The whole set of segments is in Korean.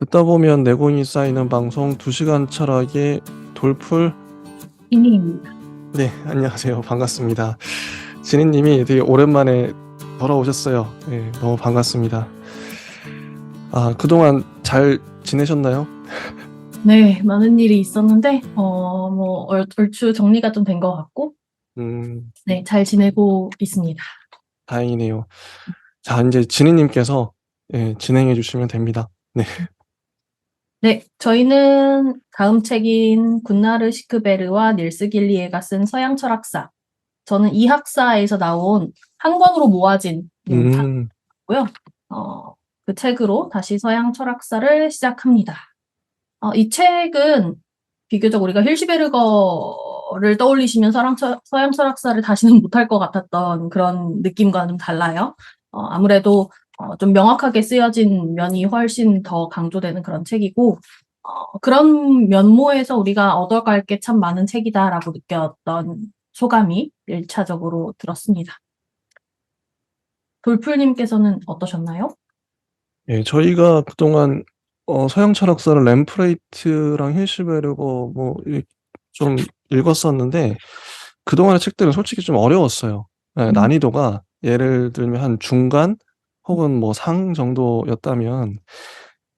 듣다 보면 내공이 쌓이는 방송 2시간 철학의 돌풀. 비니입니다. 네, 안녕하세요. 반갑습니다. 지니님이 되게 오랜만에 돌아오셨어요. 네, 너무 반갑습니다. 그동안 잘 지내셨나요? 네, 많은 일이 있었는데, 얼추 정리가 좀 된 것 같고, 네, 잘 지내고 있습니다. 다행이네요. 자, 이제 지니님께서 진행해 주시면 됩니다. 네. 네, 저희는 다음 책인 굿나르 시크베르와 닐스 길리에가 쓴 서양 철학사. 저는 이 학사에서 나온 한 권으로 모아진 음, 다고요. 그 책으로 다시 서양 철학사를 시작합니다. 이 책은 비교적 우리가 힐시베르거를 떠올리시면 서양 철학사를 다시는 못할 것 같았던 그런 느낌과는 좀 달라요. 아무래도 좀 명확하게 쓰여진 면이 훨씬 더 강조되는 그런 책이고, 그런 면모에서 우리가 얻어갈 게 참 많은 책이다라고 느꼈던 소감이 1차적으로 들었습니다. 돌풀님께서는 어떠셨나요? 예, 저희가 그동안 서양 철학사를 램프레이트랑 힐시베르거 좀 읽었었는데 그동안의 책들은 솔직히 좀 어려웠어요. 예, 음, 난이도가 예를 들면 한 중간 혹은 뭐 상 정도였다면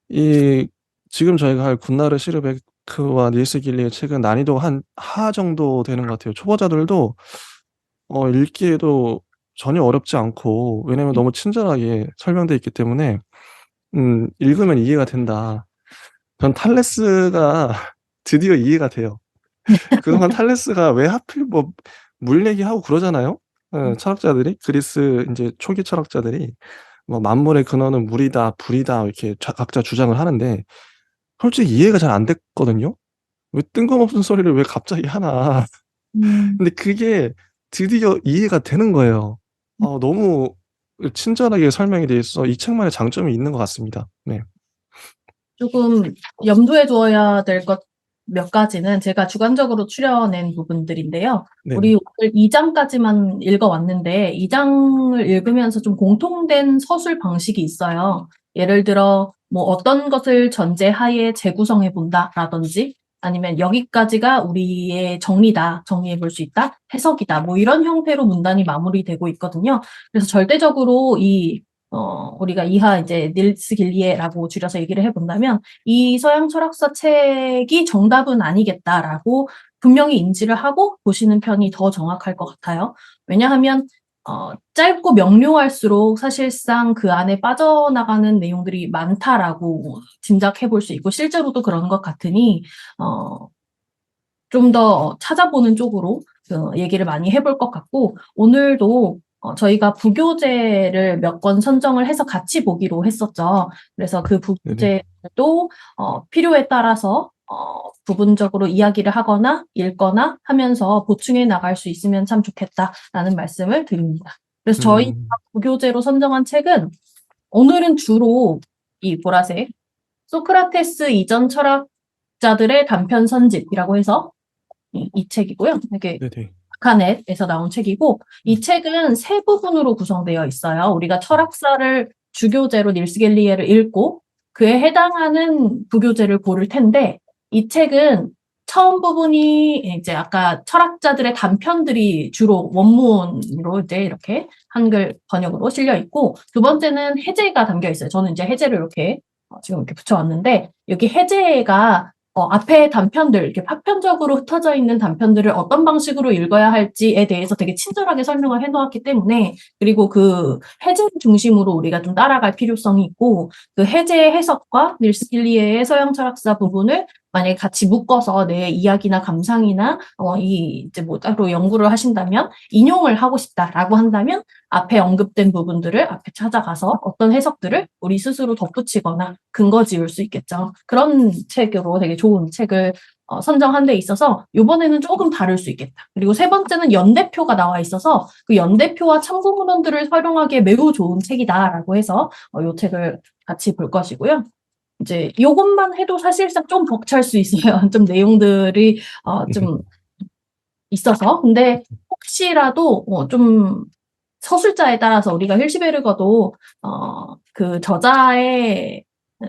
이 지금 저희가 할 군나르 시르베크와 닐스 길리의 책은 난이도가 한 하 정도 되는 것 같아요. 초보자들도 읽기에도 전혀 어렵지 않고, 왜냐면 너무 친절하게 설명돼 있기 때문에 읽으면 이해가 된다. 전 탈레스가 드디어 이해가 돼요. 그동안 탈레스가 왜 하필 뭐 물 얘기하고 그러잖아요. 철학자들이 그리스 이제 초기 철학자들이 뭐 만물의 근원은 물이다, 불이다 이렇게 각자 주장을 하는데 솔직히 이해가 잘 안 됐거든요. 왜 뜬금없는 소리를 왜 갑자기 하나. 음, 근데 그게 드디어 이해가 되는 거예요. 너무 친절하게 설명이 돼 있어 이 책만의 장점이 있는 것 같습니다. 네. 조금 염두에 두어야 될 것 몇 가지는 제가 주관적으로 추려낸 부분들인데요. 우리 네네. 오늘 2장까지만 읽어왔는데 2장을 읽으면서 좀 공통된 서술 방식이 있어요. 예를 들어 뭐 어떤 것을 전제하에 재구성해 본다라든지 아니면 여기까지가 우리의 정리다, 정리해 볼 수 있다, 해석이다, 뭐 이런 형태로 문단이 마무리되고 있거든요. 그래서 절대적으로 우리가 이하 이제 닐스 길리에라고 줄여서 얘기를 해본다면 이 서양 철학사 책이 정답은 아니겠다라고 분명히 인지를 하고 보시는 편이 더 정확할 것 같아요. 왜냐하면 짧고 명료할수록 사실상 그 안에 빠져나가는 내용들이 많다라고 짐작해 볼 수 있고 실제로도 그런 것 같으니 좀 더 찾아보는 쪽으로 얘기를 많이 해볼 것 같고 오늘도 저희가 부교재를 몇 권 선정을 해서 같이 보기로 했었죠. 그래서 그 네네. 부교재도 필요에 따라서 부분적으로 이야기를 하거나 읽거나 하면서 보충해 나갈 수 있으면 참 좋겠다라는 말씀을 드립니다. 그래서 저희가 음. 부교재로 선정한 책은 오늘은 주로 이 보라색 소크라테스 이전 철학자들의 단편 선집이라고 해서 이 책이고요. 이게 네네. 아카넷에서 나온 책이고 이 음. 책은 세 부분으로 구성되어 있어요. 우리가 철학사를 주교재로 닐스 갤리에를 읽고 그에 해당하는 부교재를 고를 텐데 이 책은 처음 부분이 이제 아까 철학자들의 단편들이 주로 원문으로 이제 이렇게 한글 번역으로 실려 있고 두 번째는 해제가 담겨 있어요. 저는 이제 해제를 이렇게 지금 이렇게 붙여왔는데 여기 해제가 앞에 단편들, 이렇게 파편적으로 흩어져 있는 단편들을 어떤 방식으로 읽어야 할지에 대해서 되게 친절하게 설명을 해놓았기 때문에, 그리고 그 해제 중심으로 우리가 좀 따라갈 필요성이 있고, 그 해제의 해석과 닐스 길리에의 서양 철학사 부분을 만약에 같이 묶어서 내 이야기나 감상이나, 이제 뭐 따로 연구를 하신다면, 인용을 하고 싶다라고 한다면, 앞에 언급된 부분들을 앞에 찾아가서 어떤 해석들을 우리 스스로 덧붙이거나 근거 지을 수 있겠죠. 그런 책으로 되게 좋은 책을 선정한 데 있어서 이번에는 조금 다를 수 있겠다. 그리고 세 번째는 연대표가 나와 있어서 그 연대표와 참고 문헌들을 활용하기에 매우 좋은 책이다라고 해서 이 책을 같이 볼 것이고요. 이제 이것만 해도 사실상 좀 벅찰 수 있어요. 좀 내용들이 좀 있어서. 근데 혹시라도 좀 서술자에 따라서 우리가 힐시베르거도 그 저자의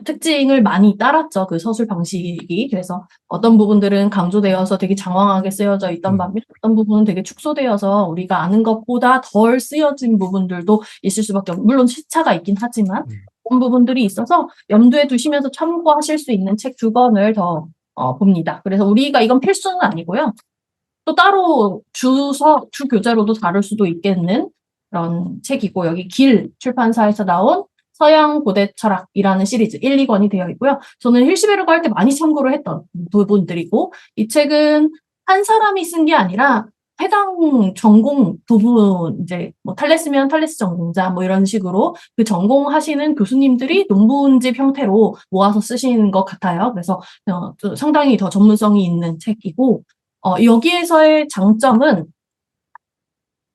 특징을 많이 따랐죠. 그 서술 방식이. 그래서 어떤 부분들은 강조되어서 되게 장황하게 쓰여져 있던 반면 어떤 부분은 되게 축소되어서 우리가 아는 것보다 덜 쓰여진 부분들도 있을 수밖에 없고, 물론 시차가 있긴 하지만 그런 부분들이 있어서 염두에 두시면서 참고하실 수 있는 책 2권을 더 봅니다. 그래서 우리가 이건 필수는 아니고요. 또 따로 주 교재로도 다룰 수도 있겠는 그런 책이고, 여기 길 출판사에서 나온 서양 고대 철학이라는 시리즈 1, 2권이 되어 있고요. 저는 힐시베르그 할 때 많이 참고를 했던 부분들이고, 이 책은 한 사람이 쓴 게 아니라 해당 전공 부분, 이제 뭐 탈레스면 탈레스 전공자 뭐 이런 식으로 그 전공하시는 교수님들이 논문집 형태로 모아서 쓰신 것 같아요. 그래서 상당히 더 전문성이 있는 책이고, 여기에서의 장점은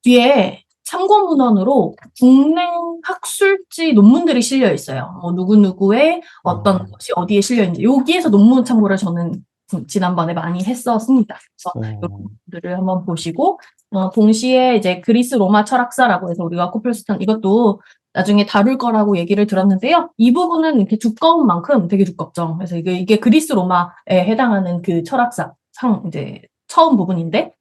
뒤에 참고 문헌으로 국내 학술지 논문들이 실려 있어요. 누구누구의 어떤 것이 어디에 실려 있는지. 여기에서 논문 참고를 저는 지난번에 많이 했었습니다. 그래서 이런 부분들을 한번 보시고, 동시에 이제 그리스 로마 철학사라고 해서 우리가 코플스턴 이것도 나중에 다룰 거라고 얘기를 들었는데요. 이 부분은 이렇게 두꺼운 만큼 되게 두껍죠. 그래서 이게 그리스 로마에 해당하는 그 철학사 이제 처음 부분인데,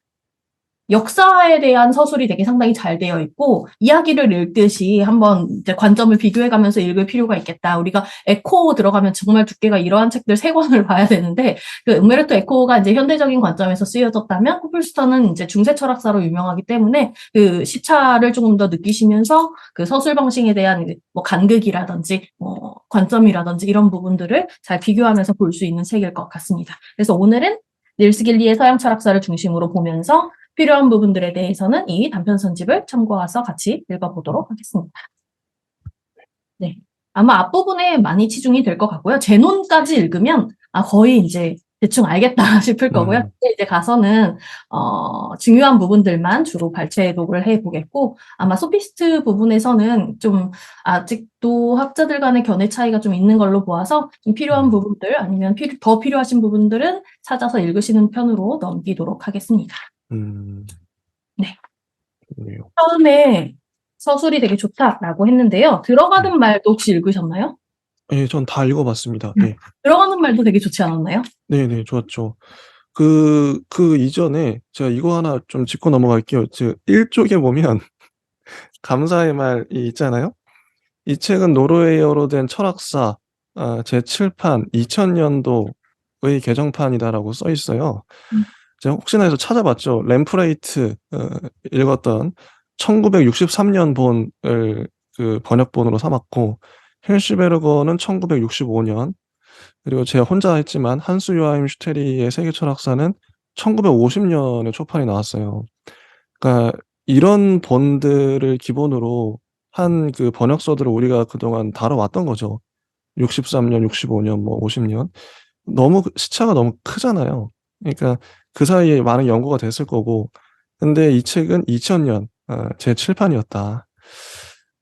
역사에 대한 서술이 되게 상당히 잘 되어 있고, 이야기를 읽듯이 한번 이제 관점을 비교해 가면서 읽을 필요가 있겠다. 우리가 에코 들어가면 정말 두께가 이러한 책들 3권을 봐야 되는데, 그 음베르토 에코가 이제 현대적인 관점에서 쓰여졌다면, 코플스턴은 이제 중세 철학사로 유명하기 때문에 그 시차를 조금 더 느끼시면서 그 서술 방식에 대한 뭐 간극이라든지 관점이라든지 이런 부분들을 잘 비교하면서 볼 수 있는 책일 것 같습니다. 그래서 오늘은 닐스 길리의 서양 철학사를 중심으로 보면서 필요한 부분들에 대해서는 이 단편 선집을 참고해서 같이 읽어보도록 하겠습니다. 네, 아마 앞부분에 많이 치중이 될 것 같고요. 제논까지 읽으면 거의 이제 대충 알겠다 싶을 거고요. 이제 가서는 중요한 부분들만 주로 발췌독을 해보겠고, 아마 소피스트 부분에서는 좀 아직도 학자들 간의 견해 차이가 좀 있는 걸로 보아서 좀 필요한 부분들 아니면 더 필요하신 부분들은 찾아서 읽으시는 편으로 넘기도록 하겠습니다. 네. 좋네요. 처음에 서술이 되게 좋다라고 했는데요. 들어가는 말도 혹시 읽으셨나요? 예, 전 다 읽어봤습니다. 예. 들어가는 말도 되게 좋지 않았나요? 네네, 좋았죠. 그 이전에 제가 이거 하나 좀 짚고 넘어갈게요. 1쪽에 보면 감사의 말이 있잖아요. 이 책은 노르웨이어로 된 철학사 제7판 2000년도의 개정판이다라고 써 있어요. 제가 혹시나 해서 찾아봤죠. 램프레이트 읽었던 1963년 본을 그 번역본으로 삼았고, 힐시베르거는 1965년, 그리고 제가 혼자 했지만 한스 요하임 슈테리의 세계 철학사는 1950년에 초판이 나왔어요. 그러니까 이런 본들을 기본으로 한 그 번역서들을 우리가 그동안 다뤄왔던 거죠. 63년, 65년, 뭐 50년. 너무 시차가 너무 크잖아요. 그러니까 그 사이에 많은 연구가 됐을 거고, 근데 이 책은 2000년 제7판이었다.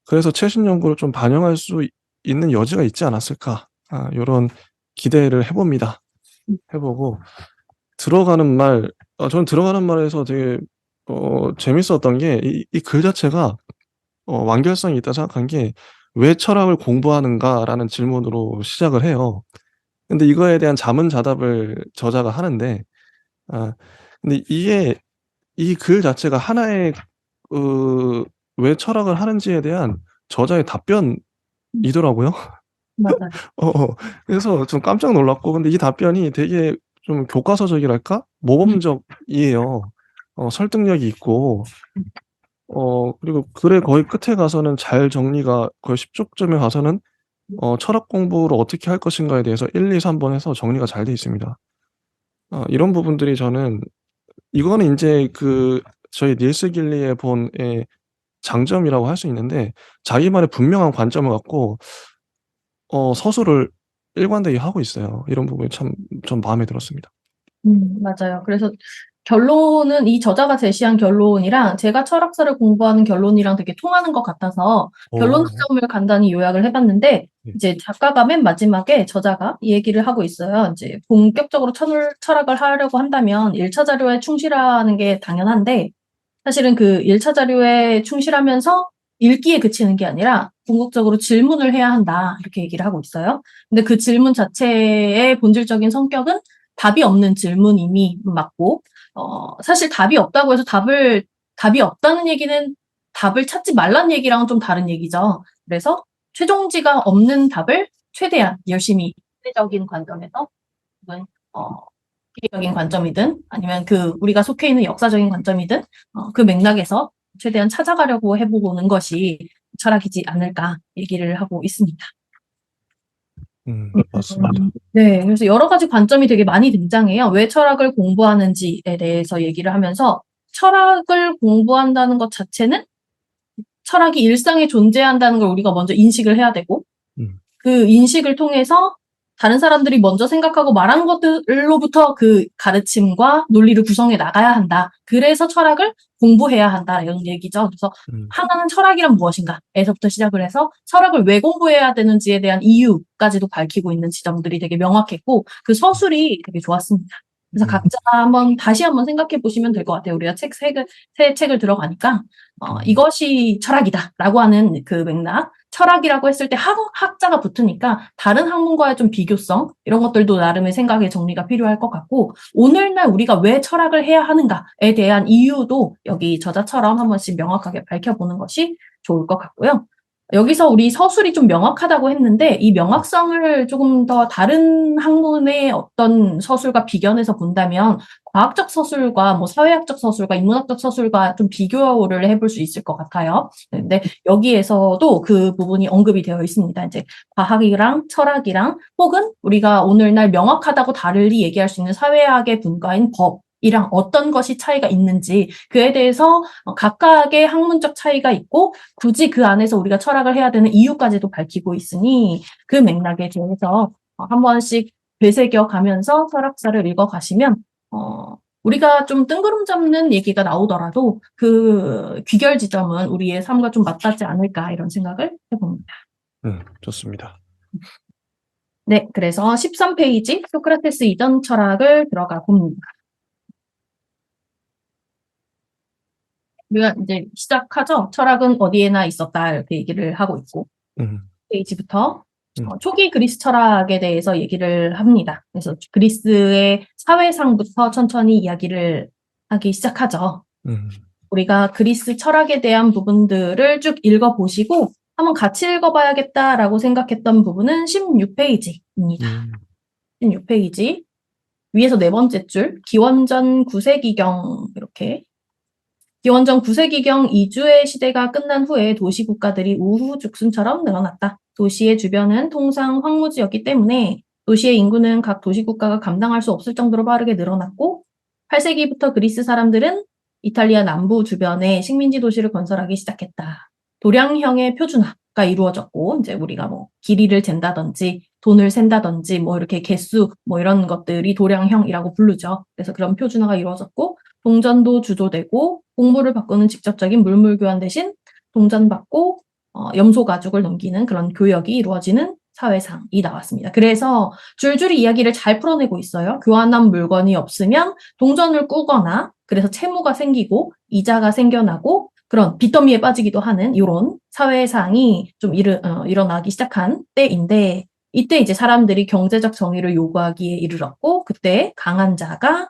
그래서 최신 연구를 좀 반영할 수 있는 여지가 있지 않았을까, 요런 기대를 해봅니다. 해보고 들어가는 말, 저는 들어가는 말에서 되게 재밌었던 게 이 글 자체가 완결성이 있다 생각한 게, "왜 철학을 공부하는가?"라는 질문으로 시작을 해요. 근데 이거에 대한 자문자답을 저자가 하는데, 아 근데 이게 이 글 자체가 하나의 그 왜 철학을 하는지에 대한 저자의 답변이더라고요. 맞아요. 그래서 좀 깜짝 놀랐고, 근데 이 답변이 되게 좀 교과서적이랄까? 모범적이에요. 설득력이 있고, 그리고 글의 거의 끝에 가서는 잘 정리가, 거의 10쪽쯤에 가서는 철학 공부를 어떻게 할 것인가에 대해서 1, 2, 3번 해서 정리가 잘 돼 있습니다. 이런 부분들이 저는, 이거는 인제 저희 닐스 길리의 본의 장점이라고 할 수 있는데, 자기만의 분명한 관점을 갖고 서술을 일관되게 하고 있어요. 이런 부분이 참 전 마음에 들었습니다. 맞아요. 그래서 결론은 이 저자가 제시한 결론이랑 제가 철학사를 공부하는 결론이랑 되게 통하는 것 같아서 결론 지점을 간단히 요약을 해봤는데, 네. 이제 작가가 맨 마지막에 저자가 이 얘기를 하고 있어요. 이제 본격적으로 철학을 하려고 한다면 1차 자료에 충실하는 게 당연한데, 사실은 그 1차 자료에 충실하면서 읽기에 그치는 게 아니라 궁극적으로 질문을 해야 한다. 이렇게 얘기를 하고 있어요. 근데 그 질문 자체의 본질적인 성격은 답이 없는 질문임이 맞고, 사실 답이 없다고 해서 답이 없다는 얘기는 답을 찾지 말란 얘기랑은 좀 다른 얘기죠. 그래서 최종지가 없는 답을 최대한 열심히 시대적인 관점에서 혹은 기계적인 관점이든 아니면 우리가 속해 있는 역사적인 관점이든 그 맥락에서 최대한 찾아가려고 해보는 것이 철학이지 않을까 얘기를 하고 있습니다. 맞습니다. 네, 그래서 여러 가지 관점이 되게 많이 등장해요. 왜 철학을 공부하는지에 대해서 얘기를 하면서 철학을 공부한다는 것 자체는 철학이 일상에 존재한다는 걸 우리가 먼저 인식을 해야 되고 그 인식을 통해서 다른 사람들이 먼저 생각하고 말한 것들로부터 그 가르침과 논리를 구성해 나가야 한다. 그래서 철학을 공부해야 한다. 이런 얘기죠. 그래서 하나는 철학이란 무엇인가?에서부터 시작을 해서 철학을 왜 공부해야 되는지에 대한 이유까지도 밝히고 있는 지점들이 되게 명확했고 그 서술이 되게 좋았습니다. 그래서 각자 다시 한번 생각해 보시면 될 것 같아요. 우리가 새 책을 들어가니까 이것이 철학이다라고 하는 그 맥락. 철학이라고 했을 때 학자가 붙으니까 다른 학문과의 좀 비교성 이런 것들도 나름의 생각의 정리가 필요할 것 같고 오늘날 우리가 왜 철학을 해야 하는가에 대한 이유도 여기 저자처럼 한 번씩 명확하게 밝혀보는 것이 좋을 것 같고요. 여기서 우리 서술이 좀 명확하다고 했는데 이 명확성을 조금 더 다른 학문의 어떤 서술과 비견해서 본다면 과학적 서술과 뭐 사회학적 서술과 인문학적 서술과 좀 비교를 해볼 수 있을 것 같아요. 근데 여기에서도 그 부분이 언급이 되어 있습니다. 이제 과학이랑 철학이랑 혹은 우리가 오늘날 명확하다고 다르게 얘기할 수 있는 사회학의 분과인 법이랑 어떤 것이 차이가 있는지 그에 대해서 각각의 학문적 차이가 있고 굳이 그 안에서 우리가 철학을 해야 되는 이유까지도 밝히고 있으니 그 맥락에 대해서 한 번씩 되새겨 가면서 철학사를 읽어가시면 우리가 좀 뜬구름 잡는 얘기가 나오더라도 그 귀결 지점은 우리의 삶과 좀 맞닿지 않을까 이런 생각을 해봅니다. 좋습니다. 네, 그래서 13페이지 소크라테스 이전 철학을 들어가 봅니다. 우리가 이제 시작하죠. 철학은 어디에나 있었다 이렇게 얘기를 하고 있고 페이지부터 초기 그리스 철학에 대해서 얘기를 합니다. 그래서 그리스의 사회상부터 천천히 이야기를 하기 시작하죠. 우리가 그리스 철학에 대한 부분들을 쭉 읽어보시고 한번 같이 읽어봐야겠다라고 생각했던 부분은 16페이지입니다. 16페이지 위에서 네 번째 줄 기원전 9세기경 이렇게 기원전 9세기경 이주의 시대가 끝난 후에 도시 국가들이 우후죽순처럼 늘어났다. 도시의 주변은 통상 황무지였기 때문에 도시의 인구는 각 도시 국가가 감당할 수 없을 정도로 빠르게 늘어났고 8세기부터 그리스 사람들은 이탈리아 남부 주변에 식민지 도시를 건설하기 시작했다. 도량형의 표준화가 이루어졌고 이제 우리가 뭐 길이를 잰다든지 돈을 샌다든지 뭐 이렇게 개수 뭐 이런 것들이 도량형이라고 부르죠. 그래서 그런 표준화가 이루어졌고 동전도 주조되고 공물을 바꾸는 직접적인 물물 교환 대신 동전 받고 염소 가죽을 넘기는 그런 교역이 이루어지는 사회상이 나왔습니다. 그래서 줄줄이 이야기를 잘 풀어내고 있어요. 교환한 물건이 없으면 동전을 꾸거나 그래서 채무가 생기고 이자가 생겨나고 그런 빚더미에 빠지기도 하는 이런 사회상이 좀 일어나기 시작한 때인데 이때 이제 사람들이 경제적 정의를 요구하기에 이르렀고 그때 강한 자가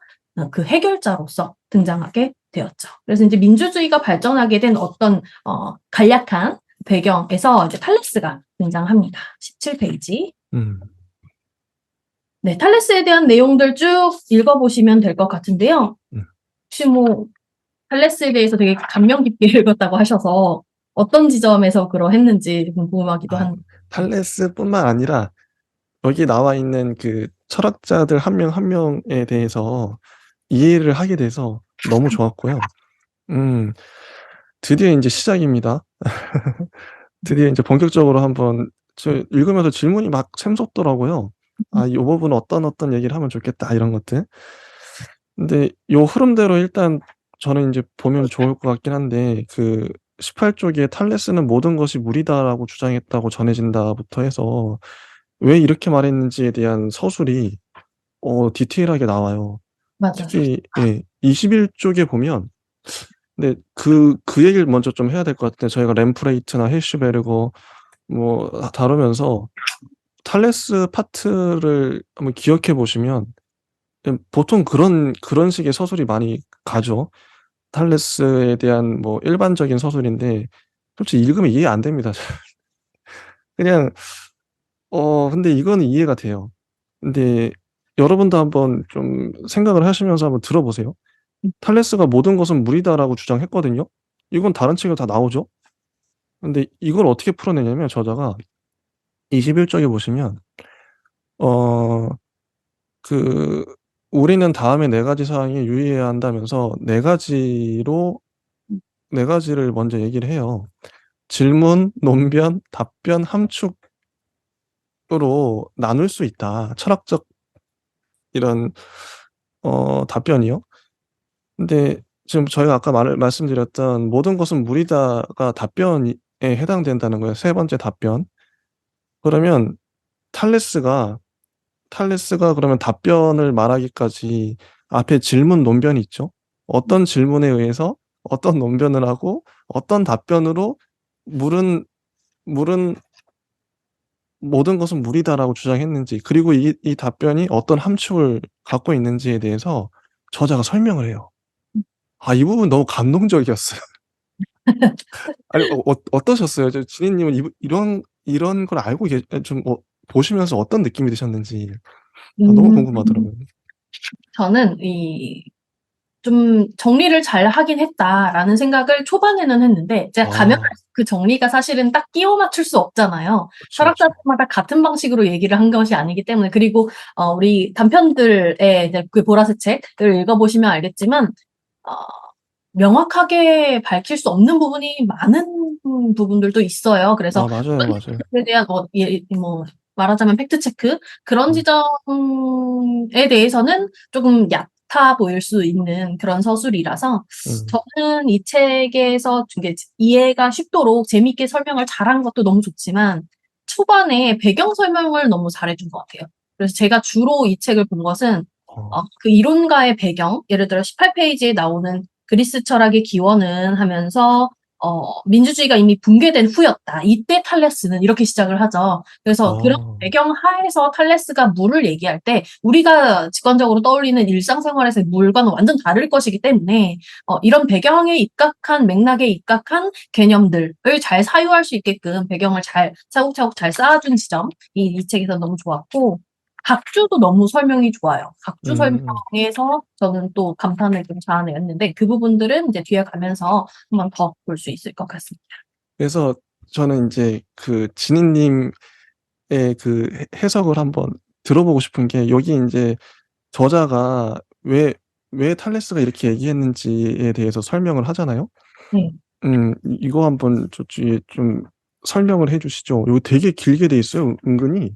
그 해결자로서 등장하게 되었죠. 그래서 이제 민주주의가 발전하게 된 어떤 간략한 배경에서 이제 탈레스가 등장합니다. 17페이지. 네, 탈레스에 대한 내용들 쭉 읽어보시면 될 것 같은데요. 혹시 뭐 탈레스에 대해서 되게 감명 깊게 읽었다고 하셔서 어떤 지점에서 그러했는지 궁금하기도 한데. 탈레스뿐만 아니라 여기 나와 있는 그 철학자들 한 명 한 명에 대해서 이해를 하게 돼서 너무 좋았고요. 드디어 인제 시작입니다. 드디어 인제 본격적으로 한번 저 읽으면서 질문이 막 샘솟더라고요. '아 요 부분은 어떤 얘기를 하면 좋겠다.' 이런 것들. 근데 요 흐름대로 일단 저는 인제 보면 좋을 것 같긴 한데 그 18쪽에 "탈레스는 모든 것이 물이다."라고 주장했다고 전해진다."부터 해서 왜 이렇게 말했는지에 대한 서술이 디테일하게 나와요. 맞아요. 특히 21쪽에 보면 근데 그 얘기를 먼저 좀 해야 될 것 같은데 저희가 램프레이트나 헤이슈베르거 뭐 다루면서 탈레스 파트를 한번 기억해 보시면 보통 그런 식의 서술이 많이 가죠. 탈레스에 대한 뭐 일반적인 서술인데 솔직히 읽으면 이해 안 됩니다. 그냥 근데 이거는 이해가 돼요. 근데 여러분도 한번 좀 생각을 하시면서 한번 들어보세요. 탈레스가 "모든 것은 물이다."라고 주장했거든요. 이건 다른 책에 다 나오죠. 근데 이걸 어떻게 풀어내냐면 저자가 21 쪽에 보시면 어 그 "우리는 다음에 4 가지 사항에 유의해야 한다."면서 4 가지를 먼저 얘기를 해요. 질문, 논변, 답변, 함축으로 나눌 수 있다. 철학적 이런 답변이요. 근데 지금 저희가 아까 말씀드렸던 "모든 것은 물이다."가 답변에 해당된다는 거예요, 세 번째 답변. 그러면 탈레스가 그러면 답변을 말하기까지 앞에 질문, 논변이 있죠. 어떤 질문에 의해서 어떤 논변을 하고 어떤 답변으로 물은 물은 "모든 것은 물이다."라고 주장했는지 그리고 이 답변이 어떤 함축을 갖고 있는지에 대해서 저자가 설명을 해요. 이 부분 너무 감동적이었어요. 아니 어떠셨어요? 지니님은 이런 걸 알고 좀 보시면서 어떤 느낌이 드셨는지 너무 음. 궁금하더라고요. 저는 좀 '정리를 잘 하긴 했다.'라는 생각을 초반에는 했는데 제가 가면 아 갈수록 그 정리가 사실은 딱 끼워 맞출 수 없잖아요. 그쵸, 그쵸. 철학자들마다 같은 방식으로 얘기를 한 것이 아니기 때문에. 그리고 우리 단편들의 이제 그 보라색 책을 읽어 보시면 알겠지만 어 명확하게 밝힐 수 없는 부분이 많은 부분들도 있어요. 그래서 맞아요, 그런 맞아요. 부분에 대한 뭐 말하자면 팩트 체크 그런 음. 지점에 대해서는 쪼금 얕아 보일 수 있는 그런 서술이라서 음. 저는 이 책에서 이게 이해가 쉽도록 재미있게 설명을 잘한 것도 너무 좋지만 초반에 배경 설명을 너무 잘해 준 것 같아요. 그래서 제가 주로 이 책을 본 것은 어. 그 이론가의 배경 예를 들어 18 페이지에 나오는 "그리스 철학의 기원은" 하면서 "민주주의가 이미 붕괴된 후였다. 이때 탈레스는" 이렇게 시작을 하죠. 그래서 그런 아. 배경 하에서 탈레스가 물을 얘기할 때 우리가 직관적으로 떠올리는 일상생활에서의 물과는 완전 다를 것이기 때문에 이런 배경에 입각한 맥락에 입각한 개념들을 잘 사유할 수 있게끔 배경을 잘 차곡차곡 잘 쌓아 준 지점이 이 책에서 너무 좋았고 각주도 너무 설명이 좋아요. 각주 음. 설명에서 저는 또 감탄을 좀 자아냈는데 그 부분들은 이제 뒤에 가면서 한 번 더 볼 수 있을 것 같습니다. 그래서 저는 인제 그 지니님의 그 해석을 한번 들어보고 싶은 게 여기 인제 저자가 왜 탈레스가 이렇게 얘기했는지에 대해서 설명을 하잖아요. 네. 이거 한번 뒤에 좀 설명을 해 주시죠. 이거 되게 길게 돼 있어요, 은근히 이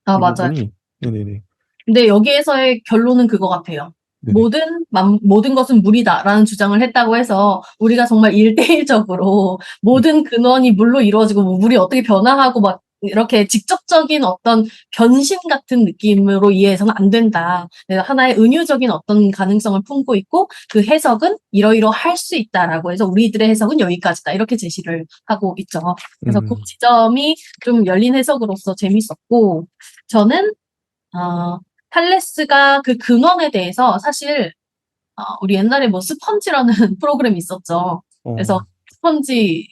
맞아요. 부분이. 네네네. 근데 여기에서의 결론은 그거 같아요. 네네. "모든 것은 물이다."라는 주장을 했다고 해서 우리가 정말 일대일적으로 음. 모든 근원이 물로 이루어지고 뭐 물이 어떻게 변화하고 막 이렇게 직접적인 어떤 변신 같은 느낌으로 이해해서는 안 된다. 하나의 은유적인 어떤 가능성을 품고 있고 그 해석은 "이러이러할 수 있다."라고 해서 "우리들의 해석은 여기까지다." 이렇게 제시를 하고 있죠. 그래서 그 음. 지점이 좀 열린 해석으로서 재밌었고 저는 탈레스가 그 근원에 대해서 사실 우리 옛날에 뭐 스펀지라는 프로그램이 있었죠. 그래서 어. 스펀지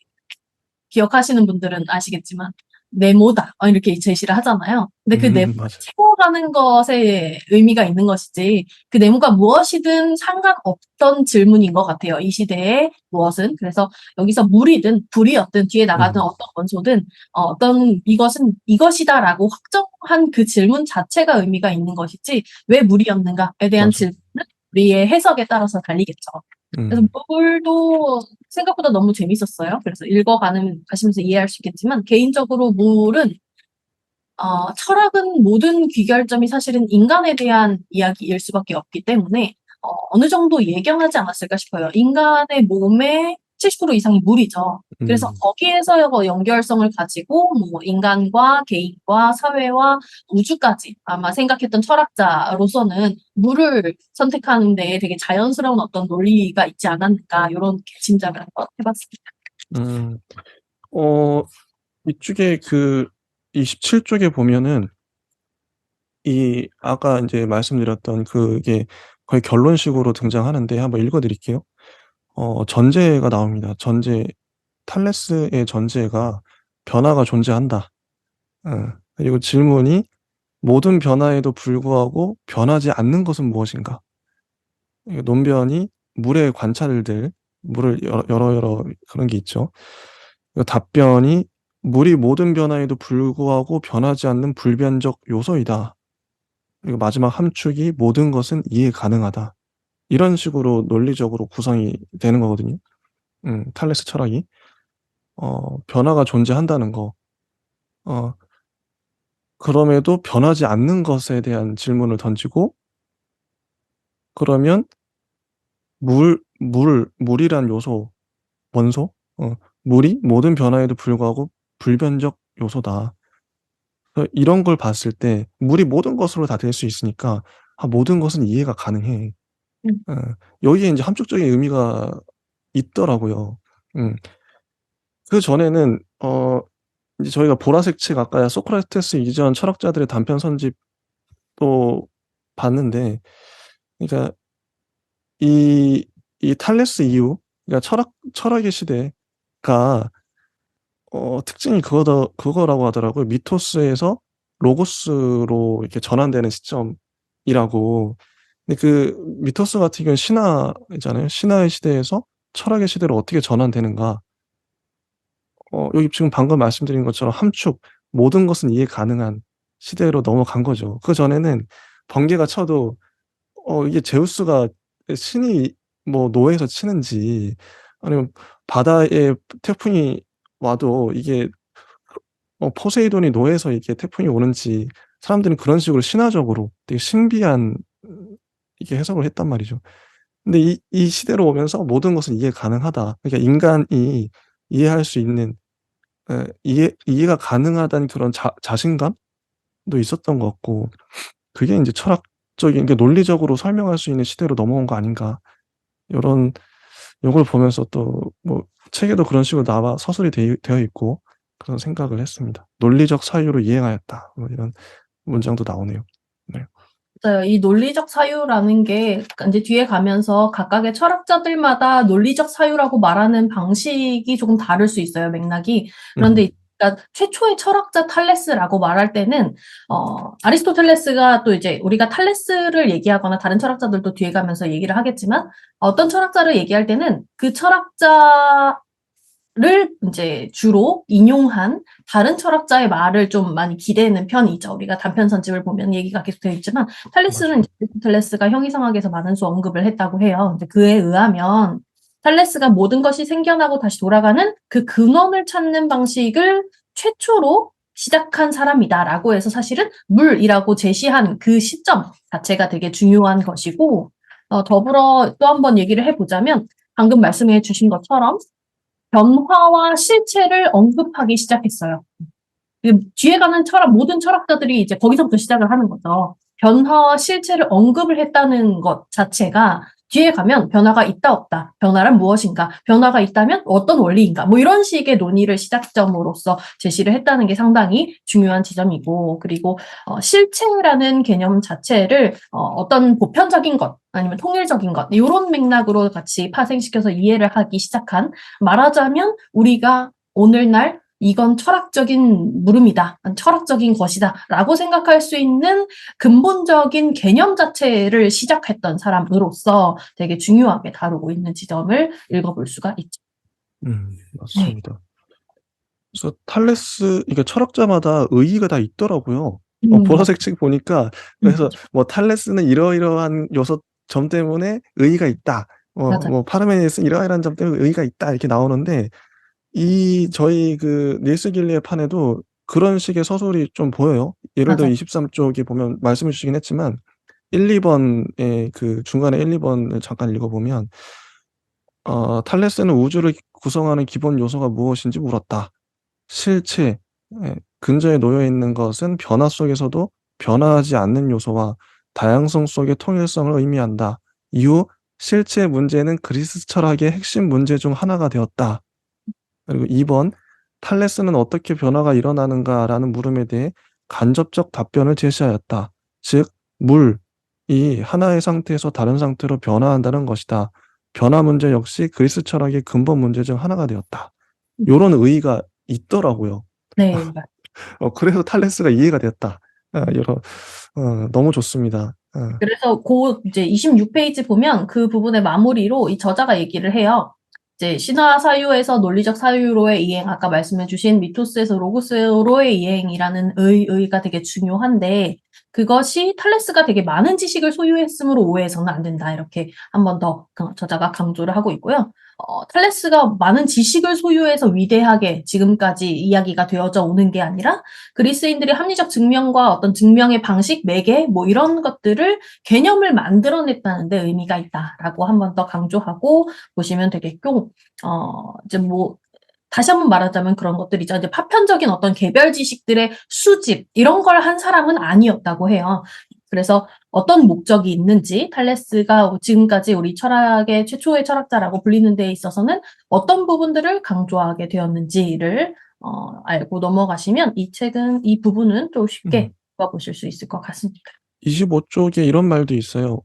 기억하시는 분들은 아시겠지만 네모다 이렇게 제시를 하잖아요. 근데 그 네모를 맞아요. 채워가는 것에 의미가 있는 것이지 그 네모가 무엇이든 상관없던 질문인 것 같아요, 이 시대의 무엇은. 그래서 여기서 물이든 불이었든 뒤에 나가는 음. 어떤 원소든 어떤 "이것은 이것이다."라고 확정한 그 질문 자체가 의미가 있는 것이지 '왜 물이었는가.'에 대한 맞아. 질문은 우리의 해석에 따라서 달리겠죠. 그래서 음. 물도 생각보다 너무 재밌었어요. 그래서 가시면서 이해할 수 있겠지만 개인적으로 물은 철학은 모든 귀결점이 사실은 인간에 대한 이야기일 수밖에 없기 때문에 어느 정도 예견하지 않았을까 싶어요. 인간의 몸에 70% 이상이 물이죠. 그래서 음. 거기에서 연결성을 가지고 뭐 인간과 개인과 사회와 우주까지 아마 생각했던 철학자로서는 물을 선택하는 데 되게 자연스러운 어떤 논리가 있지 않았는가 요렇게 짐작을 한번 해 봤습니다. 음. 어 이쪽에 그 27 쪽에 보면은 이 아까 인제 말씀드렸던 그게 거의 결론식으로 등장하는데 한번 읽어 드릴게요. 전제가 나옵니다. 전제 탈레스의 전제가 변화가 존재한다. 그리고 질문이 "모든 변화에도 불구하고 변하지 않는 것은 무엇인가?" 이게 논변이 물의 관찰들, 물을 여러 그런 게 있죠. 그 답변이 "물이 모든 변화에도 불구하고 변하지 않는 불변적 요소이다." 그리고 마지막 함축이 "모든 것은 이해 가능하다." 이런 식으로 논리적으로 구성이 되는 거거든요. 탈레스 철학이. 변화가 존재한다는 거. 어 그럼에도 변하지 않는 것에 대한 질문을 던지고 그러면 물이란 요소, 원소, 물이 모든 변화에도 불구하고 불변적 요소다. 이런 걸 봤을 때 물이 모든 것으로 다 될 수 있으니까 모든 것은 이해가 가능해. 음. 어 여기에 인제 함축적인 의미가 있더라고요. 음. 그전에는 이제 저희가 보라색 책 아까 소크라테스 이전 철학자들의 단편 선집도 봤는데 그러니까 이 탈레스 이후 그러니까 철학의 시대가 특징이 그거라고 하더라고요. 미토스에서 로고스로 이렇게 전환되는 시점이라고. 근데 그 미토스 같은 경우는 신화잖아요. 신화의 시대에서 철학의 시대로 어떻게 전환되는가. 여기 지금 방금 말씀드린 것처럼 함축 모든 것은 이해 가능한 시대로 넘어간 거죠. 그전에는 번개가 쳐도 이게 제우스가 신이 뭐 노에서 치는지 아니면 바다에 태풍이 와도 이게 포세이돈이 노에서 이렇게 태풍이 오는지 사람들은 그런 식으로 신화적으로 되게 신비한 이렇게 해석을 했단 말이죠. 근데 이 시대로 오면서 '모든 것은 이해 가능하다.' 그러니까 인간이 이해할 수 있는 이해가 가능하다는 그런 자신감도 있었던 것 같고 그게 인제 철학적인 게 논리적으로 설명할 수 있는 시대로 넘어온 거 아닌가. 요런 요걸 보면서 또 뭐 책에도 그런 식으로 나와 서술이 되어 있고 그런 생각을 했습니다. '논리적 사유로 이행하였다.' 뭐 이런 문장도 나오네요. 네. 맞아요. 이 논리적 사유라는 게 인제 뒤에 가면서 각각의 철학자들마다 논리적 사유라고 말하는 방식이 조금 다를 수 있어요, 맥락이. 음. 그런데 그러니까 최초의 철학자 탈레스라고 말할 때는 아리스토텔레스가 또 이제 우리가 탈레스를 얘기하거나 다른 철학자들도 뒤에 가면서 얘기를 하겠지만 어떤 철학자를 얘기할 때는 그 철학자를 인제 주로 인용한 다른 철학자의 말을 좀 많이 기대는 편이죠. 우리가 단편 선집을 보면 얘기가 계속 되어 있지만 탈레스는 맞아요. 이제 아리스토텔레스가 형이상학에서 많은 수 언급을 했다고 해요. 근데 그에 의하면 탈레스가 모든 것이 생겨나고 다시 돌아가는 그 근원을 찾는 방식을 최초로 시작한 사람이다라고 해서 사실은 물이라고 제시한 그 시점 자체가 되게 중요한 것이고 더불어 또 한 번 얘기를 해 보자면 방금 말씀해 주신 것처럼 변화와 실체를 언급하기 시작했어요. 뒤에 가는 모든 철학자들이 이제 거기서부터 시작을 하는 거죠. 변화와 실체를 언급을 했다는 것 자체가 뒤에 가면 변화가 있다 없다. 변화란 무엇인가? 변화가 있다면 어떤 원리인가? 뭐 이런 식의 논의를 시작점으로서 제시를 했다는 게 상당히 중요한 지점이고 그리고 실체라는 개념 자체를 어떤 보편적인 것 아니면 통일적인 것 요런 맥락으로 같이 파생시켜서 이해를 하기 시작한 말하자면 우리가 오늘날 '이건 철학적인 물음이다. 철학적인 것이다.'라고 생각할 수 있는 근본적인 개념 자체를 시작했던 사람으로서 되게 중요하게 다루고 있는 지점을 읽어볼 수가 있죠. 네. 맞습니다. 그래서 탈레스 이게 철학자마다 의의가 다 있더라고요. 맞 보라색 책 보니까 그래서 그쵸. 뭐 "탈레스는 이러이러한 요소 점 때문에 의의가 있다." 맞아요. 뭐 "파르메니데스는 이러이러한 점 때문에 의의가 있다." 이렇게 나오는데 저희 그 닐스 길리의 판에도 그런 식의 서술이 좀 보여요. 예를 들어 맞아요. 23 쪽에 보면 말씀해 주시긴 했지만 1-2 번의 그 중간에 1-2 번을 잠깐 읽어 보면 탈레스는 우주를 구성하는 기본 요소가 무엇인지 물었다. 실체, 근저에 놓여 있는 것은 변화 속에서도 변화하지 않는 요소와 다양성 속의 통일성을 의미한다. 이후 실체 문제는 그리스 철학의 핵심 문제 중 하나가 되었다. 그리고 2번, 탈레스는 어떻게 변화가 일어나는가라는 물음에 대해 간접적 답변을 제시하였다. 즉, 물이 하나의 상태에서 다른 상태로 변화한다는 것이다. 변화 문제 역시 그리스 철학의 근본 문제 중 하나가 되었다. 요런 의의가 있더라고요. 네. 그래서 탈레스가 이해가 됐다. 너무 좋습니다. 그래서 이제 26페이지 보면 그 부분의 마무리로 이 저자가 얘기를 해요. 이제 신화 사유에서 논리적 사유로의 이행, 아까 말씀해 주신 미토스에서 로고스로의 이행이라는 의의가 되게 중요한데, 그것이 탈레스가 되게 많은 지식을 소유했으므로 오해해서는 안 된다. 이렇게 한 번 더 저자가 강조를 하고 있고요. 탈레스가 많은 지식을 소유해서 위대하게 지금까지 이야기가 되어져 오는 게 아니라 그리스인들이 합리적 증명과 어떤 증명의 방식, 매개, 뭐 이런 것들을 개념을 만들어냈다는 데 의미가 있다라고 한 번 더 강조하고 보시면 되겠고, 이제 뭐 다시 한번 말하자면 그런 것들이죠. 이제 파편적인 어떤 개별 지식들의 수집 이런 걸 한 사람은 아니었다고 해요. 그래서 어떤 목적이 있는지, 탈레스가 지금까지 우리 철학의 최초의 철학자라고 불리는 데 있어서는 어떤 부분들을 강조하게 되었는지를 알고 넘어가시면 이 부분은 또 쉽게 보실 수 있을 것 같습니다. 25쪽에 이런 말도 있어요.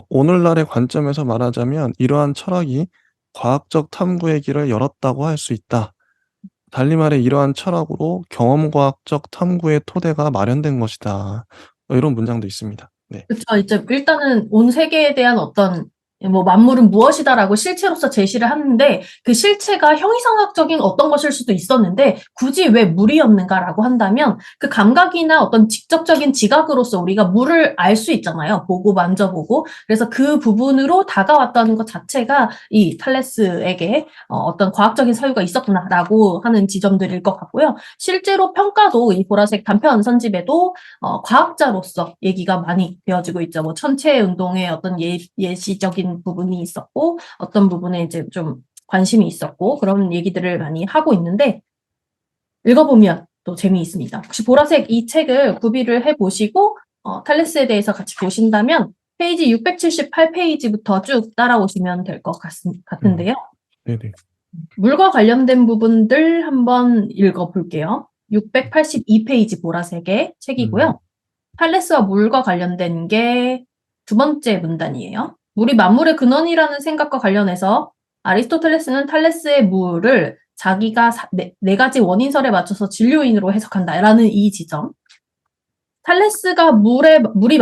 오늘날의 관점에서 말하자면 이러한 철학이 과학적 탐구의 길을 열었다고 할 수 있다. 달리 말해 이러한 철학으로 경험과학적 탐구의 토대가 마련된 것이다. 이런 문장도 있습니다. 네. 그쵸. 이제 일단은 온 세계에 대한 어떤 뭐 만물은 무엇이다라고 실체로서 제시를 하는데 그 실체가 형이상학적인 어떤 것일 수도 있었는데 굳이 왜 물이었는가라고 한다면 그 감각이나 어떤 직접적인 지각으로서 우리가 물을 알 수 있잖아요. 보고 만져보고. 그래서 그 부분으로 다가왔다는 것 자체가 이 탈레스에게 어떤 과학적인 사유가 있었구나라고 하는 지점들일 것 같고요. 실제로 평가도 이 보라색 단편 선집에도 과학자로서 얘기가 많이 되어지고 있죠. 뭐 천체 운동의 어떤 예시적인 부분이 있었고 어떤 부분에 이제 좀 관심이 있었고 그런 얘기들을 많이 하고 있는데 읽어보면 또 재미있습니다. 혹시 보라색 이 책을 구비를 해보시고 탈레스에 대해서 같이 보신다면 페이지 678페이지부터 쭉 따라오시면 될 것 같은데요. 네네. 물과 관련된 부분들 한번 읽어볼게요. 682페이지 보라색의 책이고요. 탈레스와 물과 관련된 게 두 번째 문단이에요. 물이 만물의 근원이라는 생각과 관련해서 아리스토텔레스는 탈레스의 물을 자기가 네 가지 원인설에 맞춰서 진료인으로 해석한다라는 이 지점. 탈레스가 물이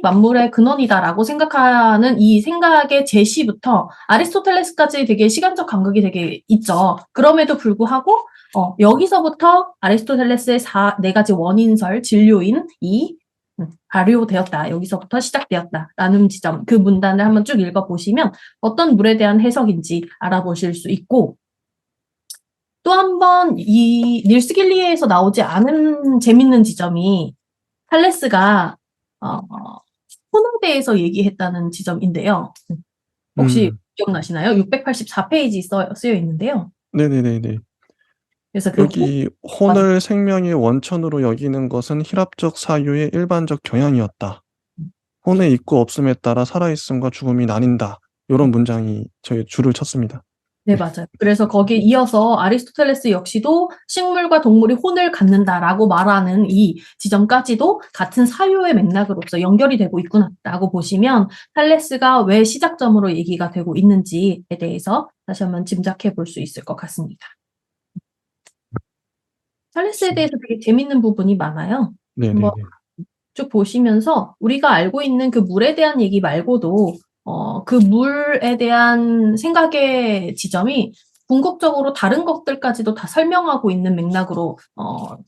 만물의 근원이다라고 생각하는 이 생각의 제시부터 아리스토텔레스까지 되게 시간적 간극이 되게 있죠. 그럼에도 불구하고 여기서부터 아리스토텔레스의 네 가지 원인설, 진료인이 발효되었다. 여기서부터 시작되었다라는 지점, 그 문단을 한번 쭉 읽어보시면 어떤 물에 대한 해석인지 알아보실 수 있고, 또 한 번 이 닐스 길리에서 나오지 않은 재밌는 지점이 탈레스가 혼에 대해서 얘기했다는 지점인데요. 혹시 음. 기억나시나요? 684페이지 쓰여 있는데요. 네네네네. 그래서 그 여기 혼을 생명의 원천으로 여기는 것은 히랍적 사유의 일반적 경향이었다. 혼의 있고 없음에 따라 살아있음과 죽음이 나뉜다. 요런 문장이 저희 줄을 쳤습니다. 네, 맞아요. 그래서 거기에 이어서 아리스토텔레스 역시도 식물과 동물이 혼을 갖는다라고 말하는 이 지점까지도 같은 사유의 맥락으로서 연결이 되고 있구나라고 보시면 탈레스가 왜 시작점으로 얘기가 되고 있는지에 대해서 다시 한번 짐작해 볼 수 있을 것 같습니다. 탈레스에 대해서 되게 재밌는 부분이 많아요. 한번 네네네. 쭉 보시면서 우리가 알고 있는 그 물에 대한 얘기 말고도 그 물에 대한 생각의 지점이 궁극적으로 다른 것들까지도 다 설명하고 있는 맥락으로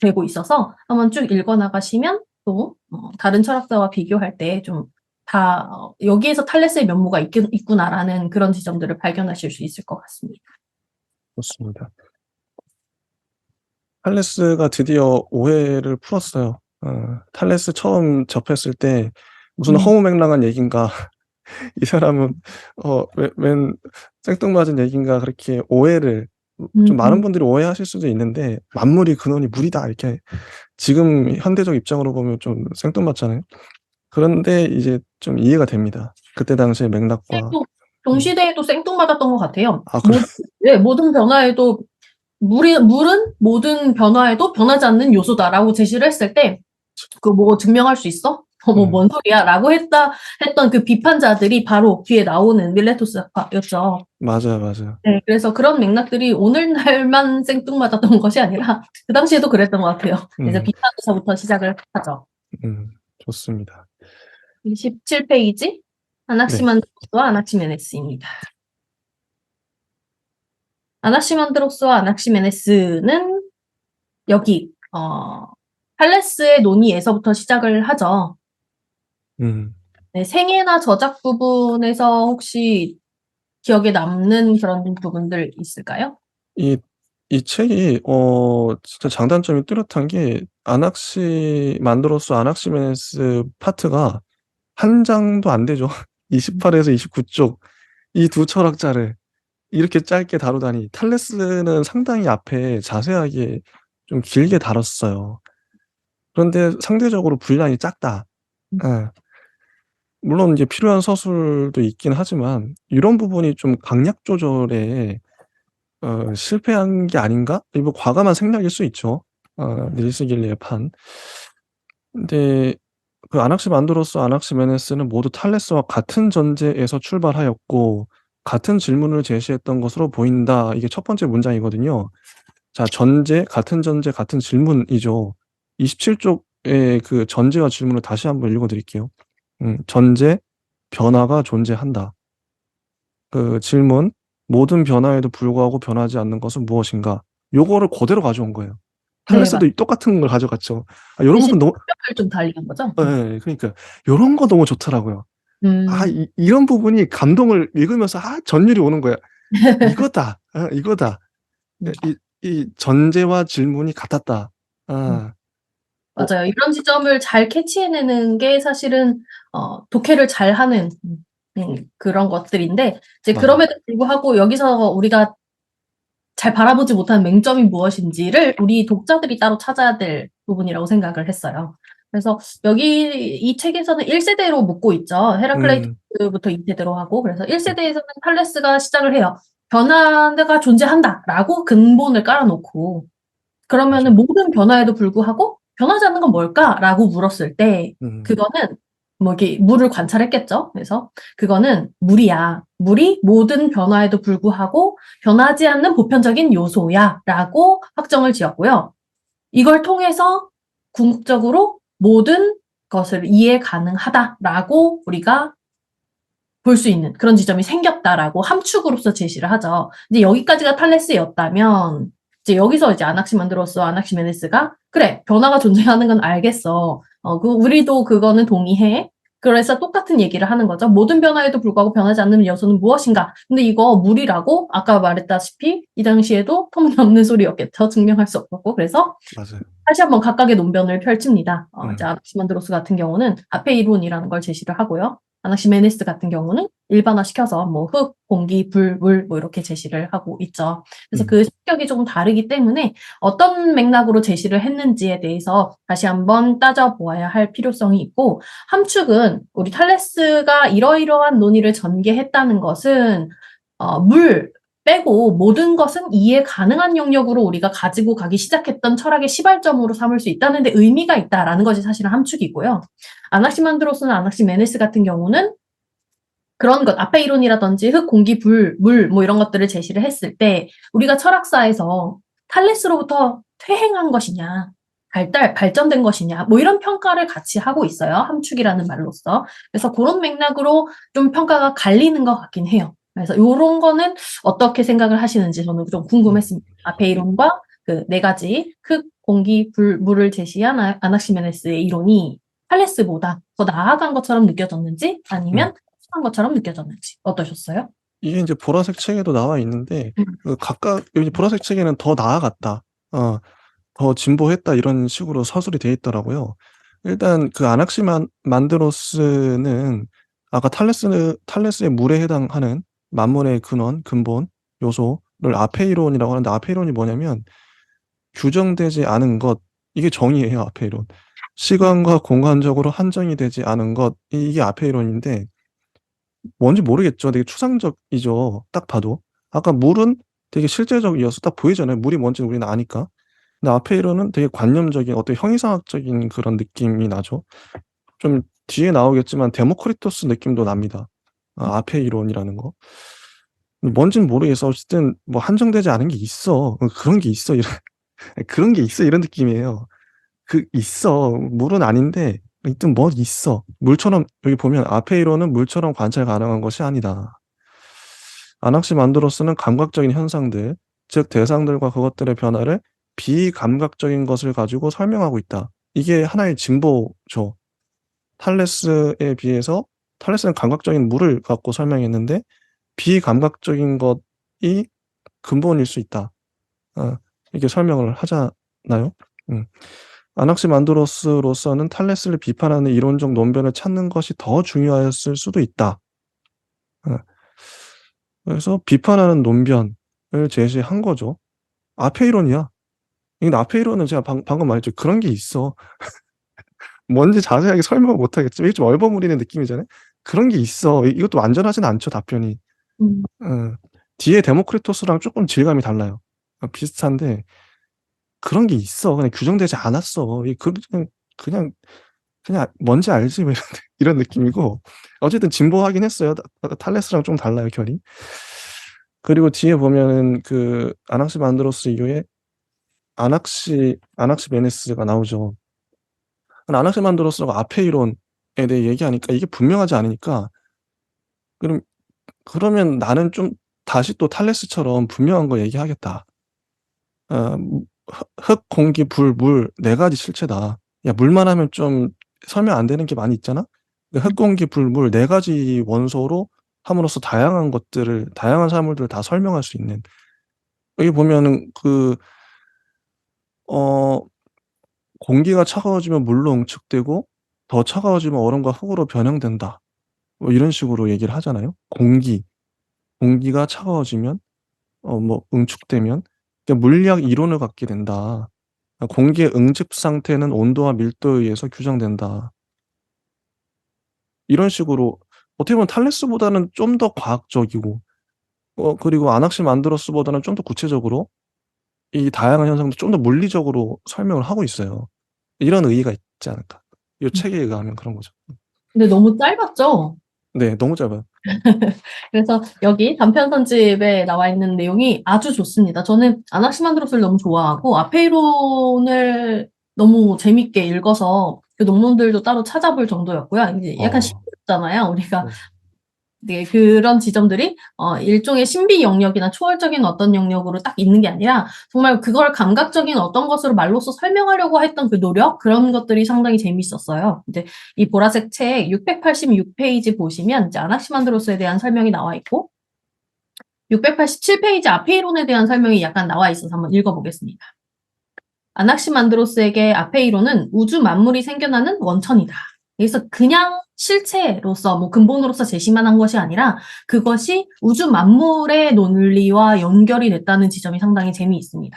되고 있어서 한번 쭉 읽어 나가시면 또 다른 철학자와 비교할 때 좀 다 여기에서 탈레스의 면모가 있구나라는 그런 지점들을 발견하실 수 있을 것 같습니다. 좋습니다. 탈레스가 드디어 오해를 풀었어요. 탈레스 처음 접했을 때 무슨 허무맹랑한 얘긴가 이 사람은 웬 생뚱맞은 얘기인가 그렇게 오해를 좀 많은 음. 분들이 오해하실 수도 있는데 만물이 근원이 물이다 이렇게 지금 현대적 입장으로 보면 좀 생뚱맞잖아요. 그런데 이제 좀 이해가 됩니다. 그때 당시의 맥락과. 또 음. 동시대에도 생뚱맞았던 것 같아요. 아 그래요? 예, 모든 변화에도 물은 모든 변화에도 변하지 않는 요소다라고 제시를 했을 때 그거 뭐 증명할 수 있어? 뭐 음. 뭔 소리야라고 했던 그 비판자들이 바로 뒤에 나오는 밀레투스였죠. 맞아요, 맞아요. 네, 그래서 그런 맥락들이 오늘날만 생뚱맞았던 것이 아니라 그 당시에도 그랬던 것 같아요. 그래서 음. 비판에서부터 시작을 하죠. 음. 좋습니다. 27페이지 네. 아나시만드로스와 아나시메네스입니다. 아나시만드로스와 아나시메네스는 여기 팔레스의 논의에서부터 시작을 하죠. 음. 네, 생애나 저작 부분에서 혹시 기억에 남는 그런 부분들 있을까요? 이 이 책이 진짜 장단점이 뚜렷한 게 아낙시만드로스 아낙시메네스 파트가 한 장도 안 되죠. 28 에서 29쪽 이 두 철학자를 이렇게 짧게 다루다니 탈레스는 상당히 앞에 자세하게 좀 길게 다뤘어요. 그런데 상대적으로 분량이 작다. 음. 예. 물론 이제 필요한 서술도 있긴 하지만 '이런 부분이 좀 강약 조절에 실패한 게 아닌가?' 뭐 과감한 생략일 수 있죠. 닐스 길리의 판. 근데 그 아낙시만드로스 아낙시메네스는 모두 탈레스와 같은 전제에서 출발하였고 같은 질문을 제시했던 것으로 보인다. 이게 첫 번째 문장이거든요. 자, 같은 전제, 같은 질문이죠. 27 쪽의 그 전제와 질문을 다시 한번 읽어 드릴게요. 전제, 변화가 존재한다. 그 질문, 모든 변화에도 불구하고 변하지 않는 것은 무엇인가? 요거를 고대로 가져온 거예요. 네, 맞 탈레스도 똑같은 걸 가져갔죠. 요런 대신 부분 너무 설명을 좀 달리한 거죠? 예. 그러니까 요런 거 너무 좋더라고요. 음. 이런 부분이 감동을 읽으면서 전율이 오는 거야. '이거다. 이거다. 음. 이 전제와 질문이 같았다.' 음. 아. 어 맞아요. 이런 지점을 잘 캐치해내는 게 사실은 독해를 잘하는 그런 것들인데 이제 맞아요. 그럼에도 불구하고 여기서 우리가 잘 바라보지 못한 맹점이 무엇인지를 우리 독자들이 따로 찾아야 될 부분이라고 생각을 했어요. 그래서 여기 이 책에서는 1 세대로 묶고 있죠. 음. 헤라클레이토스부터 2 세대로 하고 그래서 1 세대에서는 탈레스가 시작을 해요. "변화가 존재한다."라고 근본을 깔아 놓고 그러면은 맞아요. "모든 변화에도 불구하고 변하지 않는 건 뭘까?"라고 물었을 때 음. 그거는 뭐 이렇게 물을 관찰했겠죠. 그래서 "그거는 물이야. 물이 모든 변화에도 불구하고 변하지 않는 보편적인 요소야."라고 확정을 지었고요. 이걸 통해서 궁극적으로 "모든 것을 이해 가능하다."라고 우리가 볼 수 있는 그런 지점이 생겼다라고 함축으로서 제시를 하죠. 이제 여기까지가 탈레스였다면 이제 여기서 이제 아낙시만드로스 아낙시메네스가 "그래. 변화가 존재하는 건 알겠어. 우리도 그거는 동의해." 그래서 똑같은 얘기를 하는 거죠. "모든 변화에도 불구하고 변하지 않는 요소는 무엇인가?" 근데 이거 물이라고 아까 말했다시피 이 당시에도 터무니없는 소리였겠죠. 증명할 수 없었고. 그래서 맞아요. 다시 한번 각각의 논변을 펼칩니다. 이제 음. 아낙시만드로스 같은 경우는 아페 이론이라는 걸 제시를 하고요. 아낙시메네스 같은 경우는 일반화시켜서 뭐 흙, 공기, 불, 물 뭐 이렇게 제시를 하고 있죠. 그래서 음. 그 성격이 조금 다르기 때문에 어떤 맥락으로 제시를 했는지에 대해서 다시 한번 따져보아야 할 필요성이 있고 함축은 우리 탈레스가 이러이러한 논의를 전개했다는 것은 물 빼고 모든 것은 이해 가능한 영역으로 우리가 가지고 가기 시작했던 철학의 시발점으로 삼을 수 있다는 데 의미가 있다라는 것이 사실은 함축이고요. 아낙시만드로스나 아낙시메네스 같은 경우는 그런 것, 아페 이론이라든지 흙, 공기, 불, 물 뭐 이런 것들을 제시를 했을 때 우리가 철학사에서 탈레스로부터 퇴행한 것이냐, 발전된 것이냐 뭐 이런 평가를 같이 하고 있어요. 함축이라는 말로써. 그래서 고런 맥락으로 좀 평가가 갈리는 것 같긴 해요. 그래서 요런 거는 어떻게 생각을 하시는지 저는 좀 음. 궁금했습니다. 아페 이론과 그 4 가지 흙, 공기, 불, 물을 제시한 아낙시메네스의 이론이 탈레스보다 더 나아간 것처럼 느껴졌는지 음. 아니면 한 것처럼 느껴졌는지 어떠셨어요? 이게 인제 보라색 책에도 나와 있는데 음. 각각 여기 보라색 책에는 "더 나아갔다." 어 "더 진보했다." 이런 식으로 서술이 돼 있더라고요. 일단 그 아낙시만드로스는 아까 탈레스의 물에 해당하는 만물의 근원, 근본, 요소를 아페이론이라고 하는데 아페이론이 뭐냐면 규정되지 않은 것, 이게 정의예요, 아페이론. 시간과 공간적으로 한정이 되지 않은 것, 이게 아페이론인데 뭔지 모르겠죠. 되게 추상적이죠. 딱 봐도. 아까 물은 되게 실제적이어서 딱 보이잖아요. 물이 뭔지는 우리는 아니까. 근데 아페이론은 되게 관념적인 어떤 형이상학적인 그런 느낌이 나죠. 좀 뒤에 나오겠지만 데모크리토스 느낌도 납니다. 아페이론이라는 거. 뭔지는 모르겠어. 어쨌든 뭐 한정되지 않은 게 있어. 그런 게 있어. 이런 그런 게 있어. 이런 느낌이에요. 있어. 물은 아닌데 하여튼 뭐 있어. 물처럼 여기 보면 아페이론은 물처럼 관찰 가능한 것이 아니다. 아낙시만드로스는 감각적인 현상들, 즉 대상들과 그것들의 변화를 비감각적인 것을 가지고 설명하고 있다. 이게 하나의 진보죠. 탈레스에 비해서 탈레스는 감각적인 물을 갖고 설명했는데 비감각적인 것이 근본일 수 있다. 이렇게 설명을 하잖아요. 음. 아낙시만드로스로서는 탈레스를 비판하는 이론적 논변을 찾는 것이 더 중요했을 수도 있다. 어. 그래서 비판하는 논변을 제시한 거죠. 아페이론이야. 근데 아페이론은 제가 방금 말했죠. 그런 게 있어. 뭔지 자세하게 설명을 못 하겠지만 이게 좀 얼버무리는 느낌이잖아요. 그런 게 있어. 이것도 완전하진 않죠, 답변이. 음. 어. 뒤에 데모크리토스랑 조금 질감이 달라요. 비슷한데 그런 게 있어. 그냥 규정되지 않았어. 그냥 그냥 뭔지 알지? 뭐 이런 느낌이고 어쨌든 진보하긴 했어요. 탈레스랑 좀 달라요, 결이. 그리고 뒤에 보면은 그 아낙시만드로스 이후에 아낙시메네스가 나오죠. 아낙시만드로스가 아페이론에 대해 얘기하니까 이게 분명하지 않으니까 그럼 그러면 나는 좀 다시 또 탈레스처럼 분명한 거 얘기하겠다. 어 흙, 공기, 불, 물 4 가지 실체다. 야 물만 하면 좀 설명 안 되는 게 많이 있잖아. 흙, 공기, 불, 물 4 가지 원소로 함으로써 다양한 것들을 다양한 사물들을 다 설명할 수 있는 여기 보면은 어 공기가 차가워지면 물로 응축되고 더 차가워지면 얼음과 흙으로 변형된다. 뭐 이런 식으로 얘기를 하잖아요. 공기가 차가워지면 뭐 응축되면 그러니까 물리학 이론을 갖게 된다. 공기의 응집 상태는 온도와 밀도에 의해서 규정된다. 이런 식으로 어떻게 보면 탈레스보다는 좀 더 과학적이고 그리고 아낙시만드로스보다는 좀 더 구체적으로 이 다양한 현상도 좀 더 물리적으로 설명을 하고 있어요. 이런 의의가 있지 않을까. 이 책에 의하면 그런 거죠. 근데 너무 짧았죠? 네. 너무 짧아요. 그래서 여기 단편 선집에 나와 있는 내용이 아주 좋습니다. 저는 아낙시만드로스를 너무 좋아하고 아페이론을 너무 재밌게 읽어서 그 논문들도 따로 찾아볼 정도였고요. 이제 약간 어. 신비했잖아요. 우리가 네. 네, 그런 지점들이 일종의 신비 영역이나 초월적인 어떤 영역으로 딱 있는 게 아니라 정말 그걸 감각적인 어떤 것으로 말로써 설명하려고 했던 그 노력 그런 것들이 상당히 재밌었어요. 이제 이 보라색 책 686페이지 보시면 이제 아낙시만드로스에 대한 설명이 나와 있고 687페이지 아페이론에 대한 설명이 약간 나와 있어서 한번 읽어보겠습니다. 아낙시만드로스에게 아페이론은 우주 만물이 생겨나는 원천이다. 그래서 그냥 실체로서 뭐 근본으로서 제시만 한 것이 아니라 그것이 우주 만물의 논리와 연결이 됐다는 지점이 상당히 재미있습니다.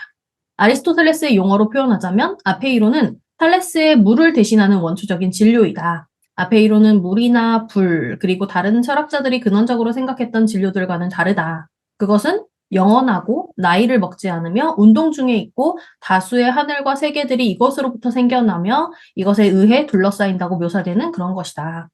아리스토텔레스의 용어로 표현하자면 아페이론은 탈레스의 물을 대신하는 원초적인 진료이다. 아페이론은 물이나 불 그리고 다른 철학자들이 근원적으로 생각했던 진료들과는 다르다. 그것은 영원하고 나이를 먹지 않으며 운동 중에 있고 다수의 하늘과 세계들이 이것으로부터 생겨나며 이것에 의해 둘러싸인다고 묘사되는 그런 것이다.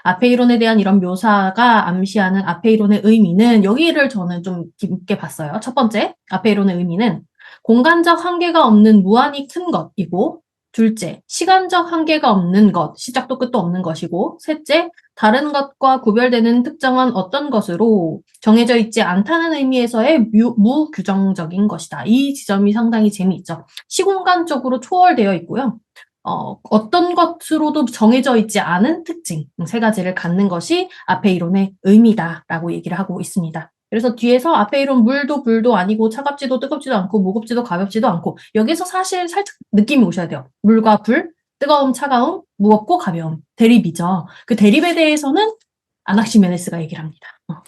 아페이론에 대한 이런 묘사가 암시하는 아페이론의 의미는 여기를 저는 좀 깊게 봤어요. 첫 번째, 아페이론의 의미는 공간적 한계가 없는 무한히 큰 것이고 둘째, 시간적 한계가 없는 것, 시작도 끝도 없는 것이고 셋째, 다른 것과 구별되는 특정한 어떤 것으로 정해져 있지 않다는 의미에서의 무규정적인 것이다. 이 지점이 상당히 재미있죠. 시공간적으로 초월되어 있고요. 어떤 것으로도 정해져 있지 않은 특징 3가지를 갖는 것이 아페이론의 의미다라고 얘기를 하고 있습니다. 그래서 뒤에서 아페이론 물도 불도 아니고 차갑지도 뜨겁지도 않고 무겁지도 가볍지도 않고 여기서 사실 살짝 느낌이 오셔야 돼요. 물과 불, 뜨거움, 차가움, 무겁고 가벼움. 대립이죠. 그 대립에 대해서는 아낙시메네스가 얘기를 합니다.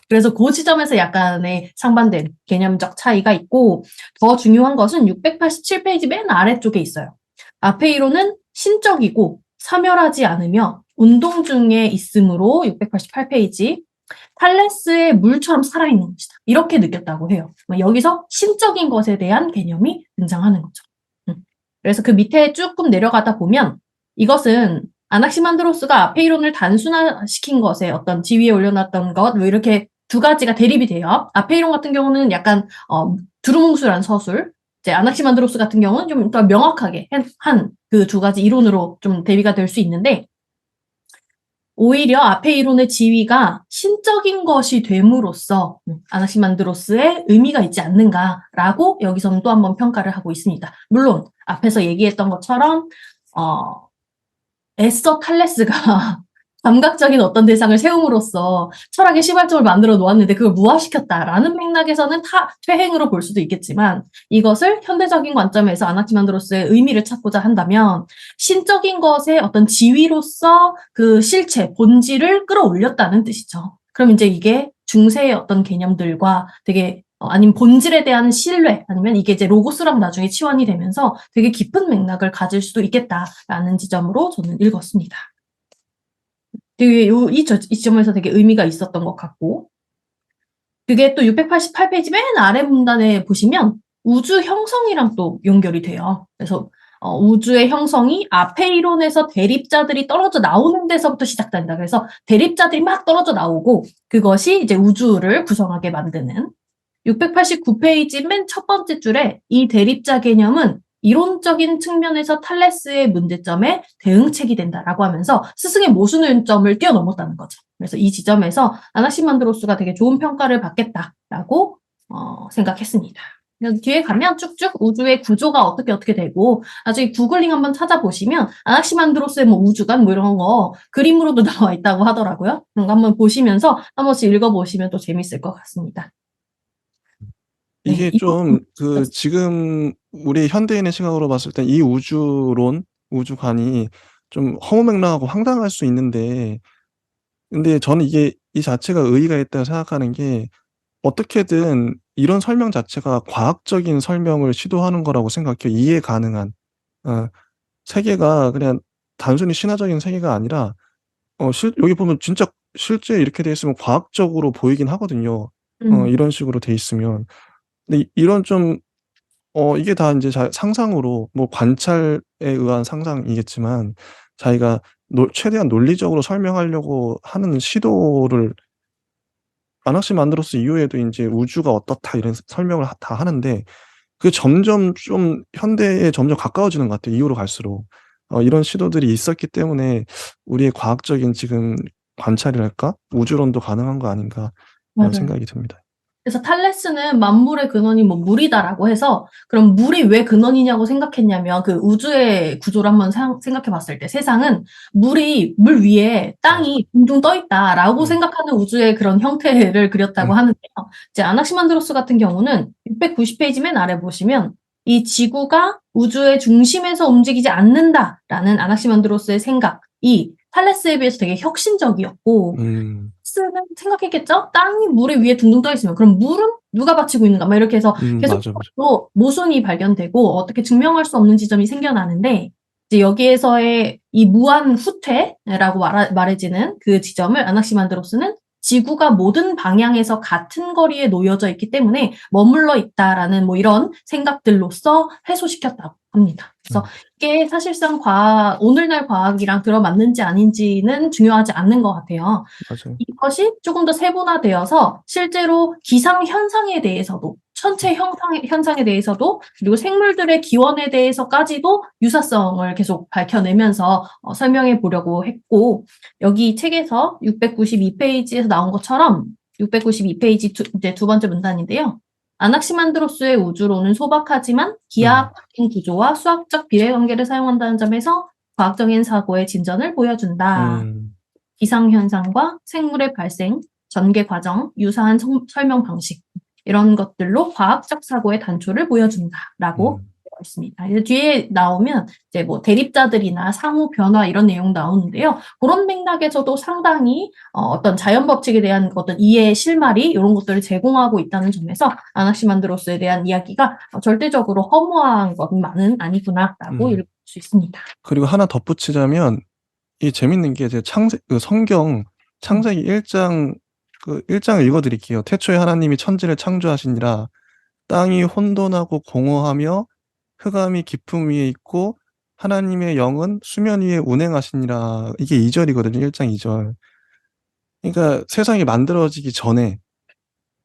그래서 그 지점에서 약간의 상반된 개념적 차이가 있고, 더 중요한 것은 687페이지 맨 아래쪽에 있어요. 아페이로는 신적이고 사멸하지 않으며 운동 중에 있으므로 688페이지 탈레스의 물처럼 살아있는 것이다. 이렇게 느꼈다고 해요. 여기서 신적인 것에 대한 개념이 등장하는 거죠. 그래서 그 밑에 조금 내려가다 보면 이것은 아낙시만드로스가 아페이론을 단순화시킨 것에 어떤 지위에 올려놨던 것, 뭐 이렇게 두 가지가 대립이 돼요. 아페이론 같은 경우는 약간 두루뭉술한 서술, 이제 아낙시만드로스 같은 경우는 좀 더 명확하게 한 그 두 가지 이론으로 좀 대비가 될 수 있는데, 오히려 아페이론의 지위가 신적인 것이 됨으로써 아나시만드로스의 의미가 있지 않는가라고 여기서는 또 한 번 평가를 하고 있습니다. 물론 앞에서 얘기했던 것처럼 애써 탈레스가 감각적인 어떤 대상을 세움으로써 철학의 시발점을 만들어 놓았는데 그걸 무화시켰다라는 맥락에서는 퇴행으로 볼 수도 있겠지만, 이것을 현대적인 관점에서 아나키만드로스의 의미를 찾고자 한다면 신적인 것의 어떤 지위로서 그 실체, 본질을 끌어올렸다는 뜻이죠. 그럼 이제 이게 중세의 어떤 개념들과 되게 아니면 본질에 대한 신뢰, 아니면 이게 이제 로고스랑 나중에 치환이 되면서 되게 깊은 맥락을 가질 수도 있겠다라는 지점으로 저는 읽었습니다. 되게 이 지점에서 되게 의미가 있었던 것 같고, 그게 또 688페이지 맨 아래 문단에 보시면 우주 형성이랑 또 연결이 돼요. 그래서 우주의 형성이 아페이론에서 대립자들이 떨어져 나오는 데서부터 시작된다. 그래서 대립자들이 막 떨어져 나오고 그것이 이제 우주를 구성하게 만드는, 689페이지 맨 첫 번째 줄에 이 대립자 개념은 이론적인 측면에서 탈레스의 문제점에 대응책이 된다라고 하면서 스승의 모순점을 뛰어넘었다는 거죠. 그래서 이 지점에서 아나시만드로스가 되게 좋은 평가를 받겠다라고 생각했습니다. 뒤에 가면 쭉쭉 우주의 구조가 어떻게 되고, 나중에 구글링 한번 찾아보시면 아나시만드로스의 뭐 우주관 뭐 이런 거 그림으로도 나와 있다고 하더라고요. 그런 거 한번 보시면서 한 번씩 읽어보시면 또 재밌을 것 같습니다. 이게 네, 좀 지금 우리 현대인의 시각으로 봤을 때 이 우주관이 좀 허무맹랑하고 황당할 수 있는데, 근데 저는 이게 이 자체가 의의가 있다고 생각하는 게, 어떻게든 이런 설명 자체가 과학적인 설명을 시도하는 거라고 생각해요. 이해 가능한. 어 세계가 그냥 단순히 신화적인 세계가 아니라 여기 보면 진짜 실제 이렇게 돼 있으면 과학적으로 보이긴 하거든요. 음, 이런 식으로 돼 있으면. 근데 이런 좀 이게 다 인제 상상으로, 뭐 관찰에 의한 상상이겠지만, 자기가 최대한 논리적으로 설명하려고 하는 시도를 아낙시만드로스 이후에도 인제 "우주가 어떻다." 이런 설명을 다 하는데, 그게 점점 좀 현대에 점점 가까워지는 것 같아요, 이후로 갈수록. 이런 시도들이 있었기 때문에 우리의 과학적인 지금 관찰이랄까? 우주론도 가능한 거 아닌가라는 맞아요. 생각이 듭니다. 그래서 탈레스는 만물의 근원이 뭐 물이다라고 해서, 그럼 물이 왜 근원이냐고 생각했냐면 그 우주의 구조를 한번 생각해 봤을 때 세상은 물 위에 땅이 둥둥 떠 있다라고 음. 생각하는 우주의 그런 형태를 그렸다고 음. 하는데요. 이제 아낙시만드로스 같은 경우는 690페이지 맨 아래 보시면 이 지구가 우주의 중심에서 움직이지 않는다라는 아낙시만드로스의 생각이 탈레스에 비해서 되게 혁신적이었고, 음. 스는 생각했겠죠? 땅이 물에 위에 둥둥 떠 있으면 그럼 물은 누가 바치고 있는가? 막 이렇게 해서 계속 맞아, 맞아. 또 모순이 발견되고 어떻게 증명할 수 없는 지점이 생겨나는데, 이제 여기에서의 이 무한 후퇴라고 말해지는 그 지점을 아낙시만드로스는 지구가 모든 방향에서 같은 거리에 놓여져 있기 때문에 머물러 있다라는 뭐 이런 생각들로서 해소시켰다고 합니다. 그래서 음. 이게 사실상 오늘날 과학이랑 들어맞는지 아닌지는 중요하지 않는 것 같아요. 맞아요. 이것이 조금 더 세분화되어서 실제로 기상 현상에 대해서도, 천체 현상에 대해서도, 그리고 생물들의 기원에 대해서까지도 유사성을 계속 밝혀내면서 설명해 보려고 했고, 여기 책에서 692페이지에서 나온 것처럼 692페이지 이제 두 번째 문단인데요. 아낙시만드로스의 우주론은 소박하지만 음. 기하학적인 구조와 수학적 비례관계를 사용한다는 점에서 과학적인 사고의 진전을 보여준다. 음. 기상현상과 생물의 발생, 전개 과정, 유사한 설명 방식, 이런 것들로 과학적 사고의 단초를 보여준다라고 음. 있습니다. 이제 뒤에 나오면 이제 뭐 대립자들이나 상호 변화 이런 내용 나오는데요. 그런 맥락에서도 상당히 어떤 자연 법칙에 대한 어떤 이해 실마리 이런 것들을 제공하고 있다는 점에서 아나시만드로스에 대한 이야기가 절대적으로 허무한 것만은 아니구나라고 읽을 수 있습니다. 그리고 하나 덧붙이자면 이 재밌는 게 제 성경 창세기 1장 그 1장을 읽어드릴게요. 태초에 하나님이 천지를 창조하시니라 땅이 혼돈하고 공허하며 흑암이 깊음 위에 있고 하나님의 영은 수면 위에 운행하시니라. 이게 2절이거든요. 1장 2절. 그러니까 세상이 만들어지기 전에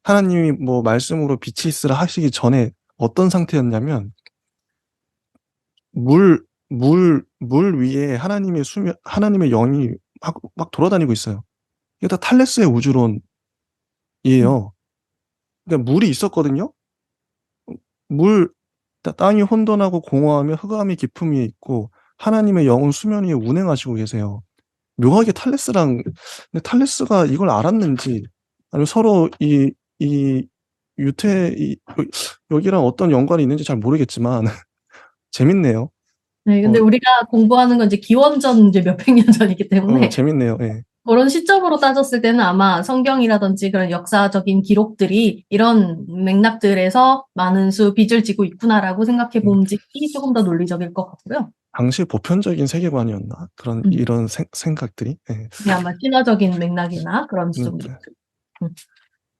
하나님이 뭐 말씀으로 빛이 있으라 하시기 전에 어떤 상태였냐면 물 위에 하나님의 영이 막 돌아다니고 있어요. 이게 다 탈레스의 우주론이에요. 그러니까 물이 있었거든요. 땅이 혼돈하고 공허하며 흑암이 깊음 위에 있고 하나님의 영은 수면 위에 운행하시고 계세요. 묘하게 근데 탈레스가 이걸 알았는지 아니면 서로 여기랑 어떤 연관이 있는지 잘 모르겠지만 재밌네요. 네, 근데 우리가 공부하는 건 이제 기원전 이제 몇백 년 전이기 때문에 재밌네요. 예. 그런 시점으로 따졌을 때는 아마 성경이라든지 그런 역사적인 기록들이 이런 맥락들에서 많은 빚을 지고 있구나라고 생각해 봄직이 조금 더 논리적일 것 같고요. 당시 보편적인 세계관이었나? 이런 생각들이. 예. 네, 아마 신화적인 맥락이나 그런 지점들이.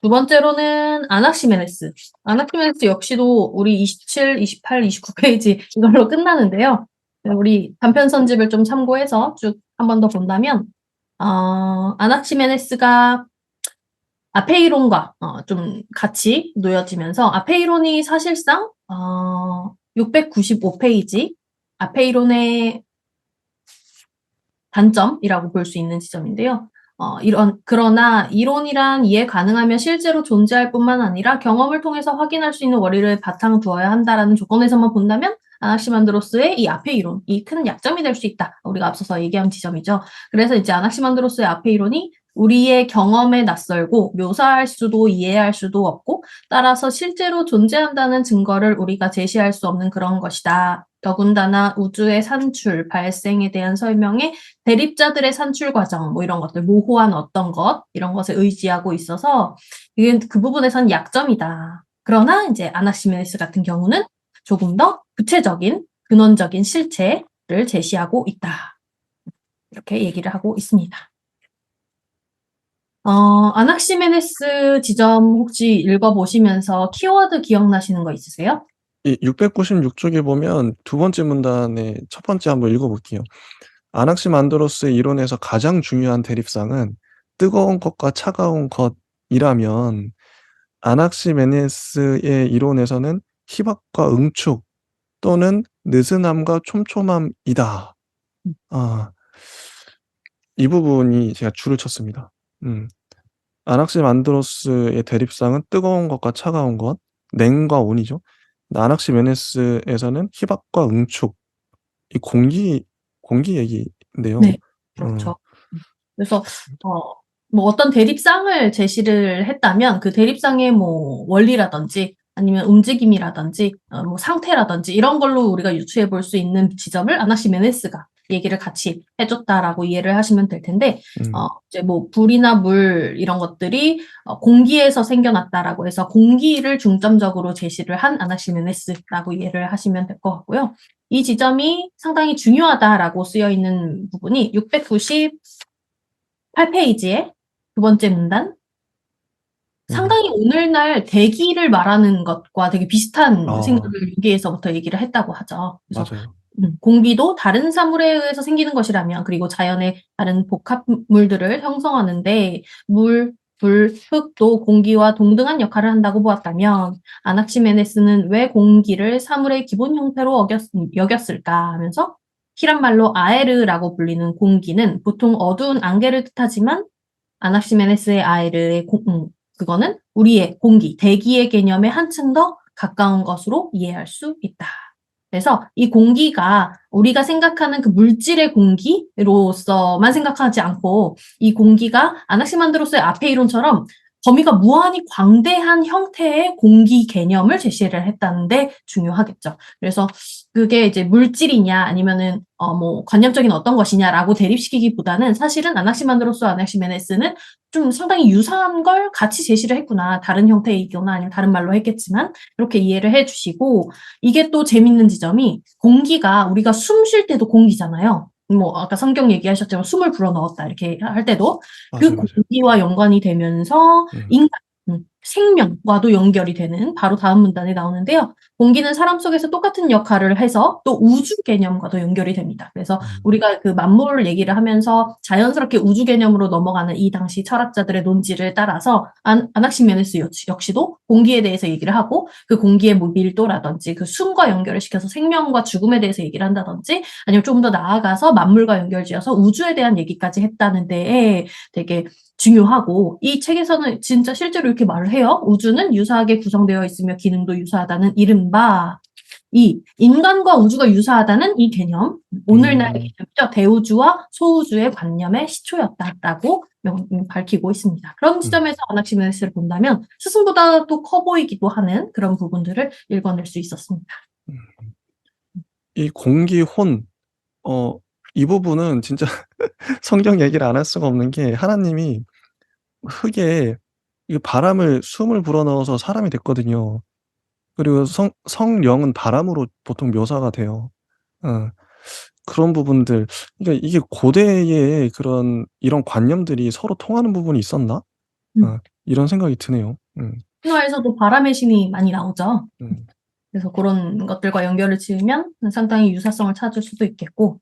두 번째로는 아낙시메네스. 아낙시메네스 역시도 우리 27, 28, 29페이지 이걸로 끝나는데요. 우리 단편 선집을 좀 참고해서 쭉 한 번 더 본다면 아낙시메네스가 아페이론과 좀 같이 놓여지면서 아페이론이 사실상 695페이지 아페이론의 단점이라고 볼 수 있는 지점인데요. 그러나 이론이란 이해 가능하며 실제로 존재할 뿐만 아니라 경험을 통해서 확인할 수 있는 원리를 바탕 두어야 한다라는 조건에서만 본다면 아낙시만드로스의 이 아페이론이 큰 약점이 될 수 있다. 우리가 앞서서 얘기한 지점이죠. 그래서 이제 아낙시만드로스의 아페이론이 우리의 경험에 낯설고 묘사할 수도 이해할 수도 없고 따라서 실제로 존재한다는 증거를 우리가 제시할 수 없는 그런 것이다. 더군다나 우주의 산출, 발생에 대한 설명에 대립자들의 산출 과정, 뭐 이런 것들, 모호한 어떤 것, 이런 것을 의지하고 있어서 이게 그 부분에선 약점이다. 그러나 이제 아낙시메네스 같은 경우는 조금 더 구체적인, 근원적인 실체를 제시하고 있다. 이렇게 얘기를 하고 있습니다. 아낙시메네스 지점 혹시 읽어보시면서 키워드 기억나시는 거 있으세요? 이 696쪽에 보면 두 번째 문단의 첫 번째 한번 읽어볼게요. 아낙시만드로스의 이론에서 가장 중요한 대립상은 뜨거운 것과 차가운 것이라면 아낙시메네스의 이론에서는 희박과 응축 또는 느슨함과 촘촘함이다. 이 부분이 제가 줄을 쳤습니다. 아낙시만드로스의 대립상은 뜨거운 것과 차가운 것, 냉과 온이죠. 아낙시메네스에서는 희박과 응축, 이 공기 얘기인데요. 네, 그렇죠. 그래서 뭐 어떤 대립상을 제시를 했다면 그 대립상의 뭐 원리라든지 아니면 움직임이라든지 뭐 상태라든지 이런 걸로 우리가 유추해 볼 수 있는 지점을 아낙시메네스가 얘기를 같이 해줬다라고 이해를 하시면 될 텐데 이제 뭐 불이나 물 이런 것들이 공기에서 생겨났다라고 해서 공기를 중점적으로 제시를 한 아낙시메네스라고 이해를 하시면 될 것 같고요. 이 지점이 상당히 중요하다라고 쓰여 있는 부분이 698페이지의 두 번째 문단. 상당히 오늘날 대기를 말하는 것과 되게 비슷한 생각을 여기에서부터 얘기를 했다고 하죠. 그래서 맞아요. 공기도 다른 사물에 의해서 생기는 것이라면 그리고 자연의 다른 복합물들을 형성하는데 물, 불, 흙도 공기와 동등한 역할을 한다고 보았다면 아낙시메네스는 왜 공기를 사물의 기본 형태로 여겼을까 하면서 히란 말로 아에르라고 불리는 공기는 보통 어두운 안개를 뜻하지만 아낙시메네스의 아에르의 그거는 우리의 공기, 대기의 개념에 한층 더 가까운 것으로 이해할 수 있다. 그래서 이 공기가 우리가 생각하는 그 물질의 공기로서만 생각하지 않고 이 공기가 아낙시만드로스의 아페이론처럼 범위가 무한히 광대한 형태의 공기 개념을 제시를 했다는데 중요하겠죠. 그래서 그게 이제 물질이냐 아니면은 뭐 관념적인 어떤 것이냐라고 대립시키기보다는 사실은 아낙시만드로스와 아낙시메네스는 좀 상당히 유사한 걸 같이 제시를 했구나. 다른 형태이거나 아니면 다른 말로 했겠지만 이렇게 이해를 해주시고, 이게 또 재밌는 지점이 공기가 우리가 숨 쉴 때도 공기잖아요. 뭐 아까 성경 얘기하셨지만 숨을 불어넣었다 이렇게 할 때도 그 맞아요, 맞아요. 공기와 연관이 되면서 인간, 생명과도 연결이 되는 바로 다음 문단에 나오는데요. 공기는 사람 속에서 똑같은 역할을 해서 또 우주 개념과도 연결이 됩니다. 그래서 우리가 그 만물 얘기를 하면서 자연스럽게 우주 개념으로 넘어가는 이 당시 철학자들의 논지를 따라서 아낙시메네스 역시도 공기에 대해서 얘기를 하고 그 공기의 뭐 밀도라든지 그 숨과 연결을 시켜서 생명과 죽음에 대해서 얘기를 한다든지 아니면 좀 더 나아가서 만물과 연결지어서 우주에 대한 얘기까지 했다는 데에 되게 중요하고, 이 책에서는 진짜 실제로 이렇게 말을 해요. 우주는 유사하게 구성되어 있으며 기능도 유사하다는 이른바 이 인간과 우주가 유사하다는 이 개념, 오늘날의 개념이죠. 대우주와 소우주의 관념의 시초였다라고 밝히고 있습니다. 그런 지점에서 아낙시메네스를 본다면 스승보다도 커 보이기도 하는 그런 부분들을 읽어낼 수 있었습니다. 이 공기, 혼, 이 부분은 진짜 성경 얘기를 안 할 수가 없는 게, 하나님이 흙에 이 바람을, 숨을 불어넣어서 사람이 됐거든요. 그리고 성령은 바람으로 보통 묘사가 돼요. 그런 부분들, 그러니까 이게 고대의 이런 관념들이 서로 통하는 부분이 있었나? 이런 생각이 드네요. 신화에서도 바람의 신이 많이 나오죠. 음. 그래서 그런 것들과 연결을 지으면 상당히 유사성을 찾을 수도 있겠고,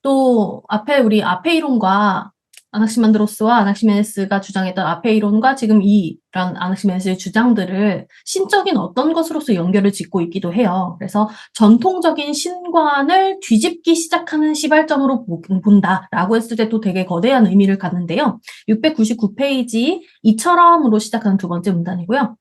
또 앞에 우리 아페이론과 아낙시만드로스와 아낙시메네스가 주장했던 아페이론과 지금 이런 아낙시메네스의 주장들을 신적인 어떤 것으로서 연결을 짓고 있기도 해요. 그래서 전통적인 신관을 뒤집기 시작하는 시발점으로 본다라고 했을 때 또 되게 거대한 의미를 갖는데요. 699페이지 이처럼으로 시작하는 두 번째 문단이고요.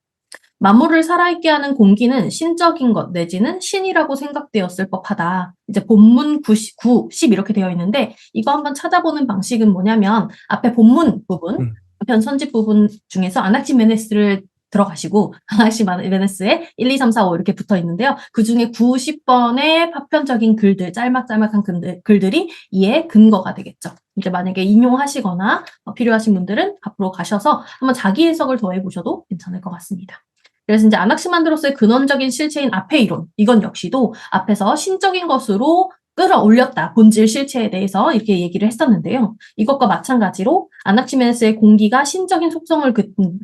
만물을 살아있게 하는 공기는 신적인 것 내지는 신이라고 생각되었을 법하다. 이제 본문 9, 10 이렇게 되어 있는데 이거 한번 찾아보는 방식은 뭐냐면 앞에 본문 부분, 편 선집 부분 중에서 아낙시메네스를 들어가시고 아낙시메네스에 1, 2, 3, 4, 5 이렇게 붙어 있는데요. 그 중에 90번의 파편적인 글들, 짤막짤막한 글들이 이에 근거가 되겠죠. 이제 만약에 인용하시거나 필요하신 분들은 앞으로 가셔서 한번 자기 해석을 더해보셔도 괜찮을 것 같습니다. 그래서 이제 아낙시만드로스의 근원적인 실체인 아페이론, 이건 역시도 앞에서 신적인 것으로 끌어올렸다. 본질 실체에 대해서 이렇게 얘기를 했었는데요. 이것과 마찬가지로 아낙시메네스의 공기가 신적인 속성을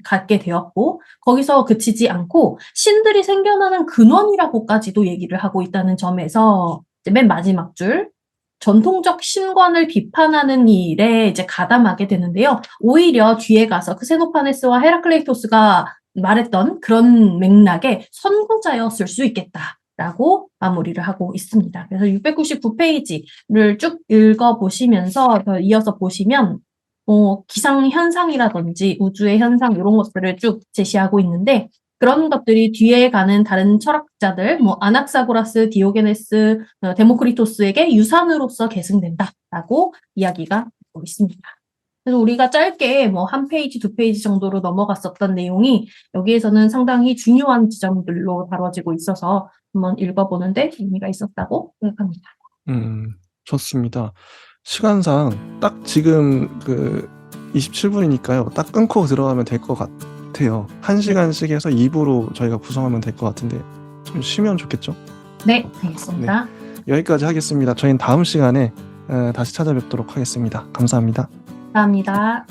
갖게 되었고 거기서 그치지 않고 신들이 생겨나는 근원이라고까지도 얘기를 하고 있다는 점에서 이제 맨 마지막 줄, 전통적 신관을 비판하는 일에 이제 가담하게 되는데요. 오히려 뒤에 가서 크세노파네스와 헤라클레이토스가 말했던 그런 맥락의 선구자였을 수 있겠다라고 마무리를 하고 있습니다. 그래서 699페이지를 쭉 읽어보시면서 더 이어서 보시면 기상현상이라든지 우주의 현상 이런 것들을 쭉 제시하고 있는데 그런 것들이 뒤에 가는 다른 철학자들, 아낙사고라스, 디오게네스, 데모크리토스에게 유산으로서 계승된다라고 이야기가 되고 있습니다. 그래서 우리가 짧게 한 페이지, 두 페이지 정도로 넘어갔었던 내용이 여기에서는 상당히 중요한 지점들로 다뤄지고 있어서 한번 읽어보는데 의미가 있었다고 생각합니다. 좋습니다. 시간상 딱 지금 27분이니까요. 딱 끊고 들어가면 될 것 같아요. 1시간씩 해서 2부로 저희가 구성하면 될 것 같은데 좀 쉬면 좋겠죠? 네, 알겠습니다. 네, 여기까지 하겠습니다. 저희는 다음 시간에 다시 찾아뵙도록 하겠습니다. 감사합니다. 감사합니다.